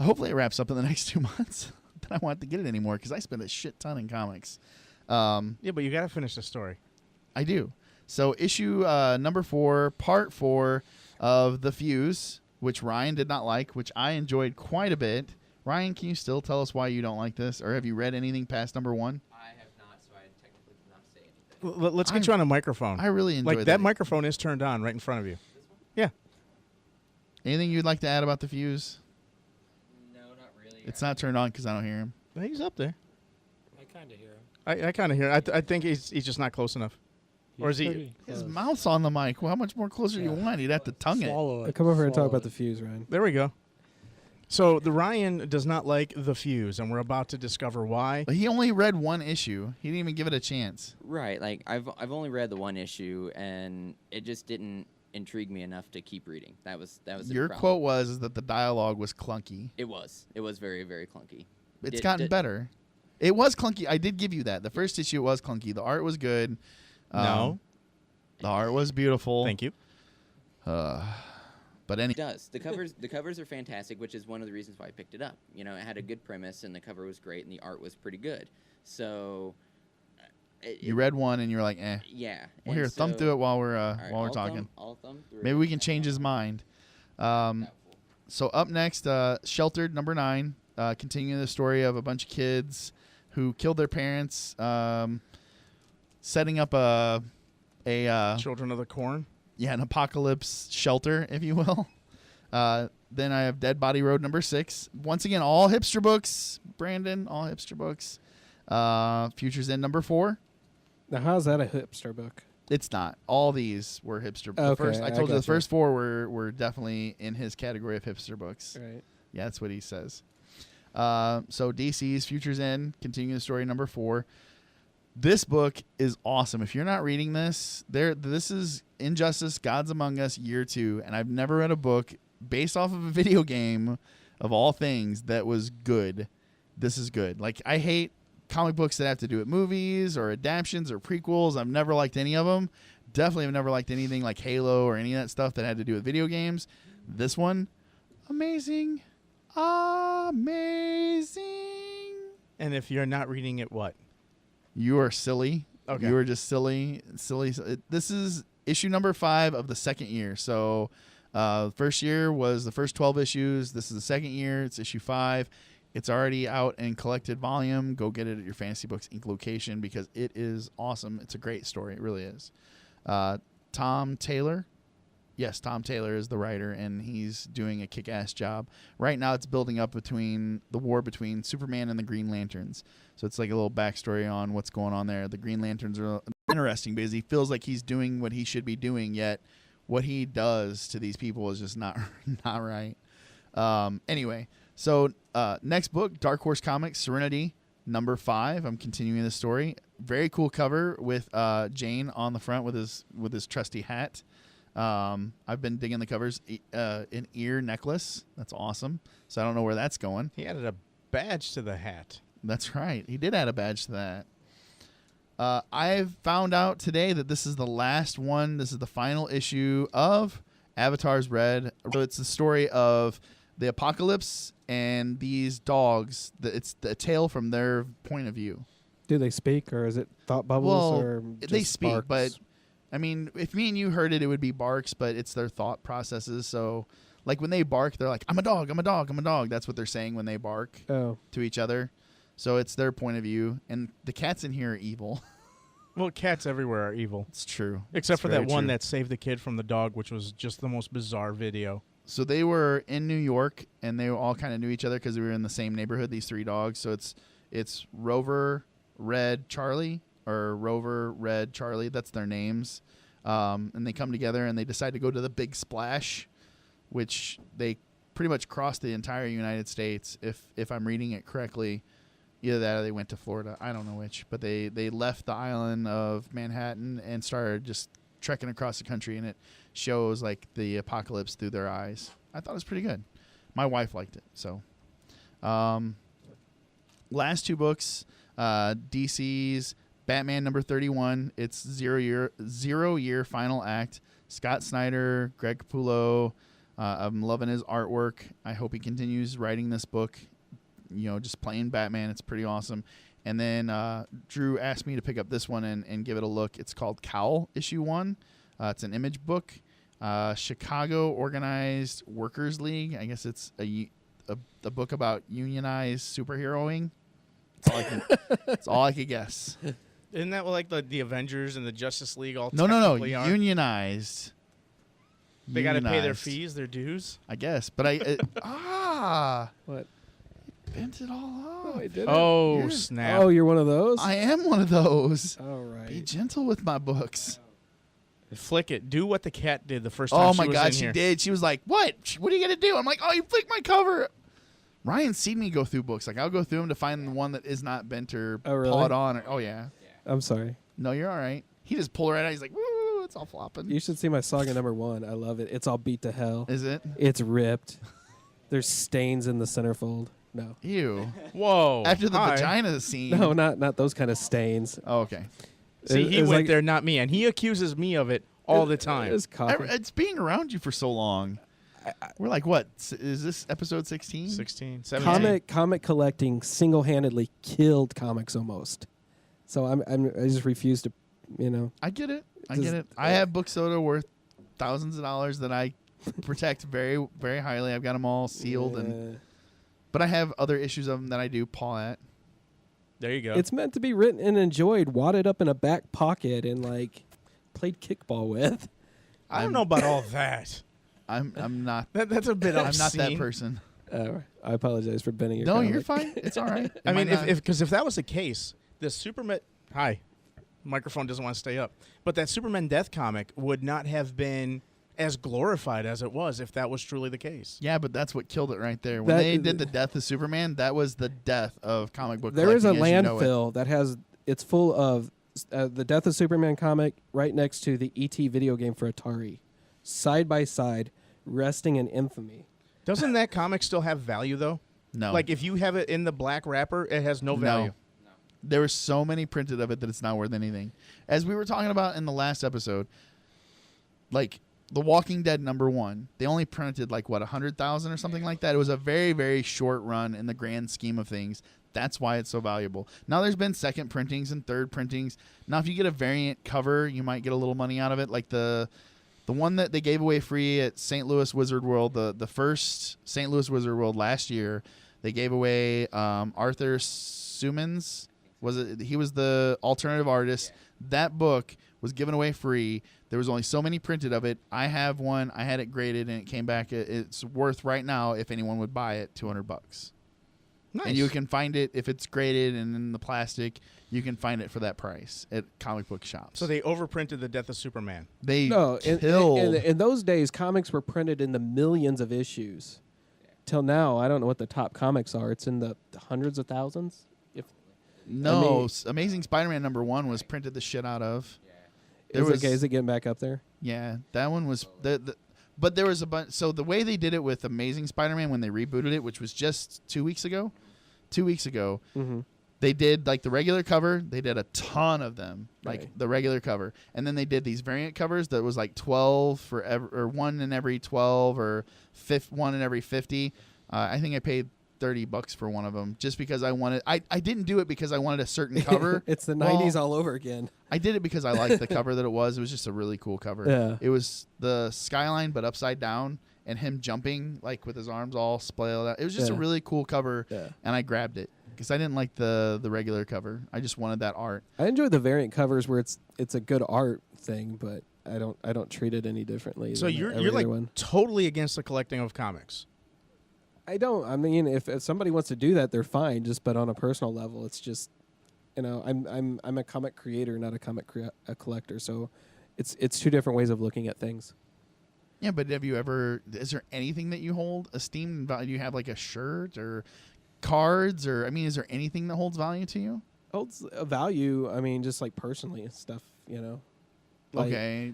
Hopefully it wraps up in the next 2 months. Then I won't have to get it anymore because I spend a shit ton in comics. Yeah, but you got to finish the story. I do. So issue #4, part 4 of The Fuse, which Ryan did not like, which I enjoyed quite a bit. Ryan, can you still tell us why you don't like this? Or have you read anything past *1? I have not, so I technically cannot say anything. Let's get you on a microphone. I really enjoyed Like that microphone is turned on right in front of you. Yeah. Anything you'd like to add about The Fuse? No, not really. It's not turned on because I don't hear him. He's up there. I kind of hear him. I kind of hear. I think he's just not close enough. Or is he? His mouth's on the mic. Well, how much more closer do you want? He'd have to tongue it. Come over and talk about the Fuse, Ryan. There we go. So the Ryan does not like The Fuse, and we're about to discover why. But he only read one issue. He didn't even give it a chance. Right, like I've only read the one issue, and it just didn't intrigue me enough to keep reading. That was the Your problem. quote was that the dialogue was clunky. It was very, very clunky. It's gotten better. It was clunky. I did give you that. The first issue was clunky. The art was good. No. The art was beautiful. Thank you. But It does. The covers are fantastic, which is one of the reasons why I picked it up. You know, it had a good premise, and the cover was great, and the art was pretty good. So you read one and you were like, eh. Yeah. Well, and here, thumb so- through it while we're all right, while we're I'll talking. I'll thumb through Maybe it. we can change his mind. So up next, Sheltered #9, continuing the story of a bunch of kids who killed their parents, setting up a Children of the Corn. an apocalypse shelter, if you will. Then I have Dead Body Road #6. Once again, all hipster books, Brandon, all hipster books. Futures End #4. Now, how's that a hipster book? It's not. All these were hipster. Okay, I I told you the gotcha. first 4 were definitely in his category of hipster books. Right. Yeah, that's what he says. So DC's Futures End, continuing the story #4. This book is awesome. If you're not reading this, this is Injustice: Gods Among Us Year 2, and I've never read a book based off of a video game of all things that was good. This is good. Like, I hate comic books that have to do with movies or adaptions or prequels. I've never liked any of them. Definitely have never liked anything like Halo or any of that stuff that had to do with video games. This one, amazing. Amazing. And if you're not reading it, what? You are silly. Okay. You are just silly. This is issue #5 of the second year. So first year was the first 12 issues. This is the second year. It's issue 5. It's already out in collected volume. Go get it at your Fantasy Books Inc. location because it is awesome. It's a great story. It really is. Tom Taylor yes, Tom Taylor is the writer, and he's doing a kick-ass job. Right now, it's building up between the war between Superman and the Green Lanterns. So it's like a little backstory on what's going on there. The Green Lanterns are interesting because he feels like he's doing what he should be doing, yet what he does to these people is just not right. Anyway, so next book, Dark Horse Comics, Serenity, number 5. I'm continuing the story. Very cool cover with Jane on the front with his trusty hat. I've been digging the covers. An ear necklace. That's awesome. So I don't know where that's going. He added a badge to the hat. That's right. He did add a badge to that. I've found out today that this is the last one. This is the final issue of Avatar's Red. So it's the story of the apocalypse and these dogs. It's the tale from their point of view. Do they speak, or is it thought bubbles? Or they just speak, sparks? but I mean, if me and you heard it, it would be barks, but it's their thought processes. So, like when they bark, they're like, "I'm a dog, I'm a dog, I'm a dog." That's what they're saying when they bark to each other. So it's their point of view, and the cats in here are evil. Well, cats everywhere are evil. It's true. Except It's for that very one true. that saved the kid from the dog, which was just the most bizarre video. So they were in New York, and they all kind of knew each other because we were in the same neighborhood. These 3 dogs. So it's Rover, Red, Charlie, or Rover, Red, Charlie. That's their names. And they come together and they decide to go to the Big Splash, which they pretty much crossed the entire United States. If I'm reading it correctly, either that or they went to Florida. I don't know which, but they left the island of Manhattan and started just trekking across the country, and it shows like the apocalypse through their eyes. I thought it was pretty good. My wife liked it. So, last 2 books, DC's Batman number 31. It's 0 year final act. Scott Snyder, Greg Capullo. I'm loving his artwork. I hope he continues writing this book. You know, just playing Batman. It's pretty awesome. And then Drew asked me to pick up this one and give it a look. It's called Cowl, issue 1. It's an image book. Chicago Organized Workers League. I guess it's a book about unionized superheroing. That's all I could guess. Isn't that like the Avengers and the Justice League all No. technically are? Unionized. They got to pay their Unionized. fees, their dues? I guess. But What? bent it all off. I did Oh, You're- snap. Oh, you're one of those? I am one of those. All right. Be gentle with my books. Flick it. Do what the cat did the first time Oh she my was God, in she here. did. She was like, "What? What are you gonna do?" I'm like, "Oh, you flicked my cover." Ryan's seen me go through books. Like I'll go through them to find the one that is not bent or Oh, really? pawed on. Oh yeah. I'm sorry. No, you're all right. He just pulled right out. He's like, "Woo!" It's all flopping. You should see my Saga number 1. I love it. It's all beat to hell. Is it? It's ripped. There's stains in the centerfold. No. Ew. Whoa. After the Hi. vagina scene. No, not those kind of stains. Oh, okay. See, he It was went like- there, not me, and he accuses me of it all the time. It's coffee. It's being around you for so long. We're like, what? Is this episode 16? 16, 17. Comic collecting single-handedly killed comics almost. So I just refuse to, I get it. I Does- get it. I have books that are worth thousands of dollars that I protect very, very highly. I've got them all sealed, but I have other issues of them that I do paw at. There you go. It's meant to be written and enjoyed, wadded up in a back pocket, and played kickball with. I don't know about all that. I'm not. That's a bit I'm obscene. not that person. I apologize for bending your No, comic. you're fine. It's all right. I mean, might not- if that was the case, the Superman. Hi, microphone doesn't want to stay up. But that Superman Death comic would not have been as glorified as it was if that was truly the case. Yeah, but that's what killed it right there. When they did the death of Superman, that was the death of comic book. There is a collecting as you know it. landfill that has it's full of the Death of Superman comic right next to the E.T. video game for Atari, side by side, resting in infamy. Doesn't that comic still have value though? No. Like if you have it in the black wrapper, it has no value. There were so many printed of it that it's not worth anything. As we were talking about in the last episode, like The Walking Dead #1, they only printed 100,000 or something like that. It was a very, very short run in the grand scheme of things. That's why it's so valuable. Now there's been second printings and third printings. Now if you get a variant cover, you might get a little money out of it. Like the one that they gave away free at St. Louis Wizard World, the first St. Louis Wizard World last year, they gave away Arthur Sumins. He was the alternative artist. That book was given away free. There was only so many printed of it. I have one. I had it graded, and it came back. It's worth right now, if anyone would buy it, $200. Nice. And you can find it if it's graded and in the plastic. You can find it for that price at comic book shops. So they overprinted the Death of Superman. They No, killed. in those days, comics were printed in the millions of issues. Till now, I don't know what the top comics are. It's in the hundreds of thousands. No, Amazing Spider-Man #1 was printed the shit out of. Is it getting back up there? Yeah, that one was but there was a bunch. So the way they did it with Amazing Spider-Man when they rebooted it, which was just 2 weeks ago, Mm-hmm. they did like the regular cover. They did a ton of them, like Right. the regular cover, and then they did these variant covers that was like 12 for or 1 in every 12 or 1 in every 50. I think I paid $30 for one of them just because I wanted. I didn't do it because I wanted a certain cover. It's the 90s all over again. I did it because I liked the cover that it was. It was just a really cool cover. Yeah. It was the skyline but upside down and him jumping like with his arms all splayed out. It was just a really cool cover, and I grabbed it because I didn't like the regular cover. I just wanted that art. I enjoy the variant covers where it's a good art thing, but I don't treat it any differently. So than you're every like other one. totally against the collecting of comics. I don't. I mean, if somebody wants to do that, they're fine. But on a personal level, it's just, I'm a comic creator, not a comic a collector. So, it's two different ways of looking at things. Yeah, but have you ever? Is there anything that you hold esteemed value? Do you have like a shirt or cards, or is there anything that holds value to you? Holds a value. I mean, just like personally and stuff. Like, Okay.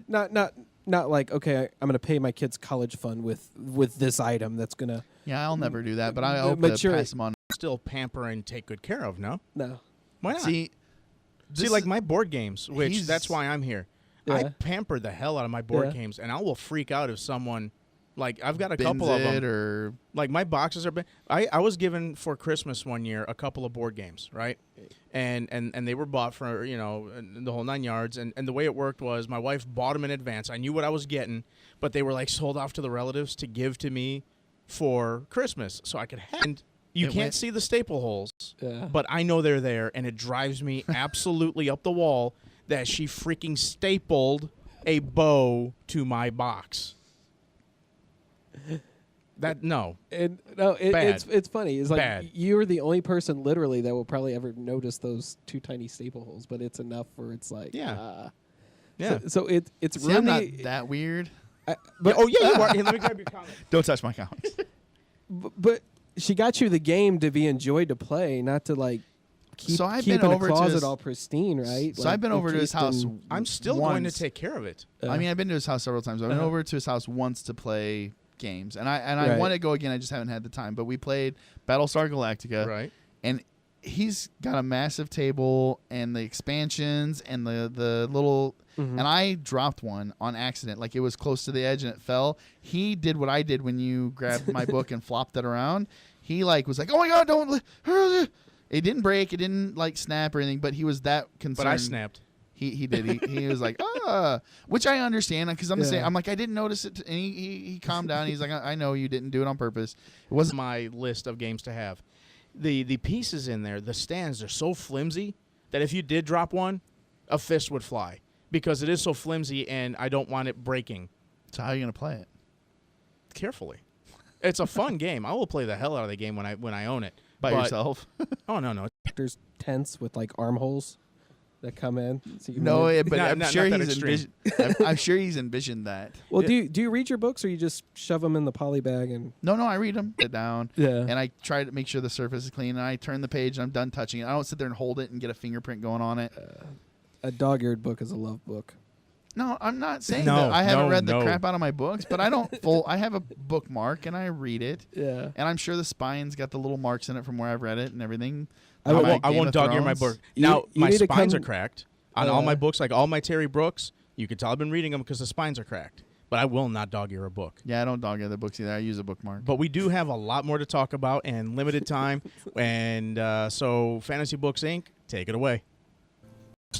Not like, okay, I'm going to pay my kid's college fund with this item that's going to... Yeah, I'll never do that, but I hope to pass them on. Still pamper and take good care of, no? No. Why not? See, like my board games, which he's- that's why I'm here. Yeah. I pamper the hell out of my board Yeah. games, and I will freak out if someone... Like, I've got a bins couple of them. it or Like, my boxes are... I was given for Christmas one year a couple of board games, right? And they were bought for, the whole 9 yards. And the way it worked was my wife bought them in advance. I knew what I was getting, but they were, like, sold off to the relatives to give to me for Christmas so I could have... And you can't see the staple holes, but I know they're there, and it drives me absolutely up the wall that she freaking stapled a bow to my box. It's funny. It's like Bad. you're the only person literally that will probably ever notice those two tiny staple holes, but it's enough where it's like Yeah. So it's See, I'm not really that weird. But you are. Hey, let me grab your comic. Don't touch my comics. but she got you the game to be enjoyed to play, not to like keep So I've keep been in over a to closet his- all pristine, right? So I've been over to his house. I'm still going to once. take care of it. I've been to his house several times. I've been over to his house once to play games, and I Right. want to go again. I just haven't had the time. But we played Battlestar Galactica, Right. and he's got a massive table and the expansions and the little. And I dropped one on accident, like it was close to the edge and it fell. He did what I did when you grabbed my book and flopped it around. He was like, "Oh my god, don't!" It didn't break. It didn't like snap or anything. But he was that concerned. But I snapped. He did. He was like, which I understand because I'm the same. Yeah. I'm like, I didn't notice it. And he calmed down. He's like, I know you didn't do it on purpose. It wasn't. My list of games to have. The pieces in there, the stands are so flimsy that if you did drop one, a fist would fly because it is so flimsy and I don't want it breaking. So how are you gonna play it? Carefully. It's a fun game. I will play the hell out of the game when I own it. By But- yourself? Oh no. There's tents with like armholes that come in. So you can No, move. but Not- I'm not sure that he's extreme. I'm sure he's envisioned that. Well, do you read your books or you just shove them in the poly bag and? No, I read them. Sit down. Yeah. And I try to make sure the surface is clean. And I turn the page and I'm done touching it. I don't sit there and hold it and get a fingerprint going on it. A dog-eared book is a love book. No, I'm not saying No, that. I haven't no, read the no. crap out of my books, but I don't I have a bookmark and I read it. Yeah. And I'm sure the spine's got the little marks in it from where I've read it and everything. I I would- My won't Game of dog ear my Thrones. book. You- Now, you my need to spines are come- cracked. On all my books, like all my Terry Brooks, you can tell I've been reading them because the spines are cracked. But I will not dog ear a book. Yeah, I don't dog ear the books either. I use a bookmark. But we do have a lot more to talk about and limited time. And so Fantasy Books Inc., take it away.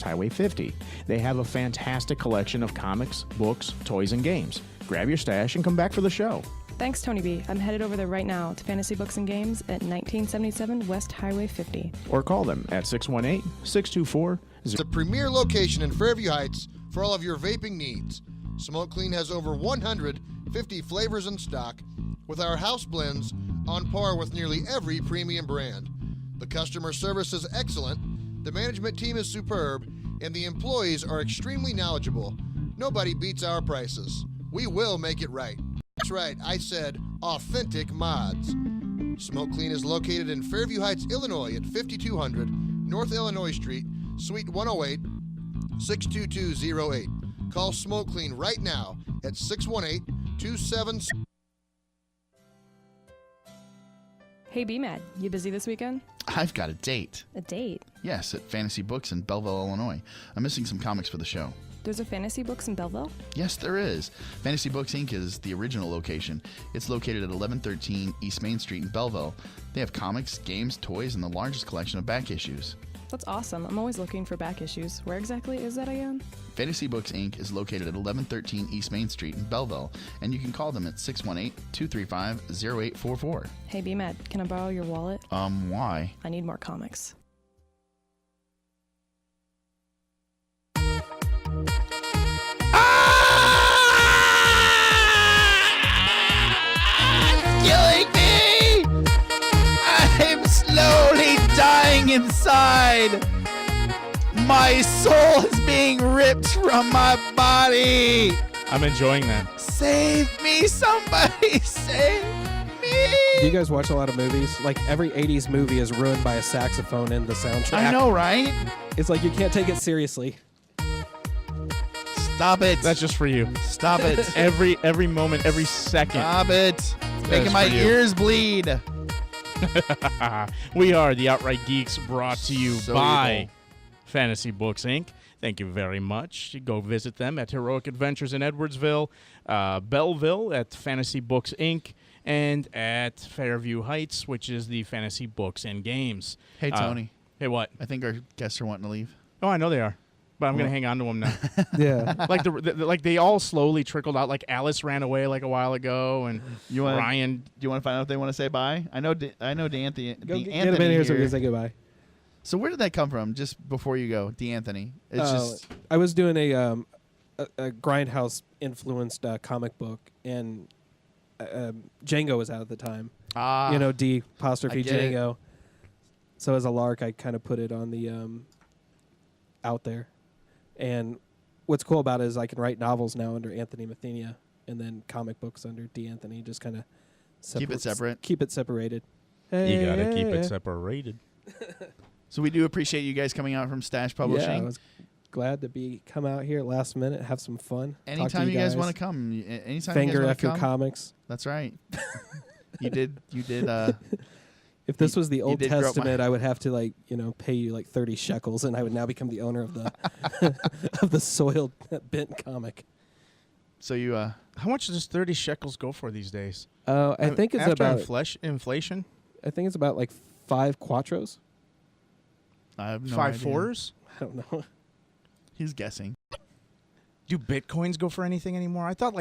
Highway 50. They have a fantastic collection of comics, books, toys, and games. Grab your stash and come back for the show. Thanks, Tony B. I'm headed over there right now to Fantasy Books and Games at 1977 West Highway 50. Or call them at 618-624-. The premier location in Fairview Heights for all of your vaping needs. Smoke Clean has over 150 flavors in stock, with our house blends on par with nearly every premium brand. The customer service is excellent, the management team is superb, and the employees are extremely knowledgeable. Nobody beats our prices. We will make it right. That's right, I said authentic mods. Smoke Clean is located in Fairview Heights, Illinois at 5200 North Illinois Street, Suite 108, 62208. Call Smoke Clean right now at 618-27... Hey, B-Mad, you busy this weekend? I've got a date. A date? Yes, at Fantasy Books in Belleville, Illinois. I'm missing some comics for the show. There's a Fantasy Books in Belleville? Yes, there is. Fantasy Books Inc. is the original location. It's located at 1113 East Main Street in Belleville. They have comics, games, toys, and the largest collection of back issues. That's awesome. I'm always looking for back issues. Where exactly is that again? Fantasy Books Inc. is located at 1113 East Main Street in Belleville, and you can call them at 618-235-0844. Hey, B-Mad, can I borrow your wallet? Why? I need more comics. Killing me! I'm slowly dying inside. My soul is being ripped from my body. I'm enjoying that. Save me, somebody, save me. Do you guys watch a lot of movies? Like every 80s movie is ruined by a saxophone in the soundtrack. I know, right? It's like you can't take it seriously. Stop it. That's just for you. Stop it. Every moment, every second. Stop it. It's making my for you. ears bleed. We are the Outright Geeks, brought to you So by evil. Fantasy Books, Inc. Thank you very much. You go visit them at Heroic Adventures in Edwardsville, Belleville at Fantasy Books, Inc., and at Fairview Heights, which is the Fantasy Books and Games. Hey, Tony. Hey, what? I think our guests are wanting to leave. Oh, I know they are. But I'm going to hang on to them now. Yeah. like they all slowly trickled out. Like Alice ran away like a while ago, and Ryan. Do you want to find out if they want to say bye? I know D'Anthony. Go get him in here so we can say goodbye. So where did that come from? Just before you go, D'Anthony. It's just I was doing a Grindhouse influenced comic book, and Django was out at the time. I D apostrophe get it. Django. So as a lark, I kind of put it on the out there. And what's cool about it is I can write novels now under Anthony Mathenia, and then comic books under D'Anthony. Just kind of keep it separate. Keep it separated. You got to keep Hey. it separated. So we do appreciate you guys coming out from Stash Yeah, I Publishing. was glad to come out here last minute, have some fun. Anytime you guys want to come, anytime Finger you guys after want to come. comics. That's right. You did. If this was the you Old did grow up my- Testament, I would have to pay you 30 shekels, and I would now become the owner of the of the soiled bent comic. So you How much does 30 shekels go for these days? I think it's after about inflation. I think it's about 5 quattros. I have no 5 idea. fours. I don't know. He's guessing. Do bitcoins go for anything anymore? I thought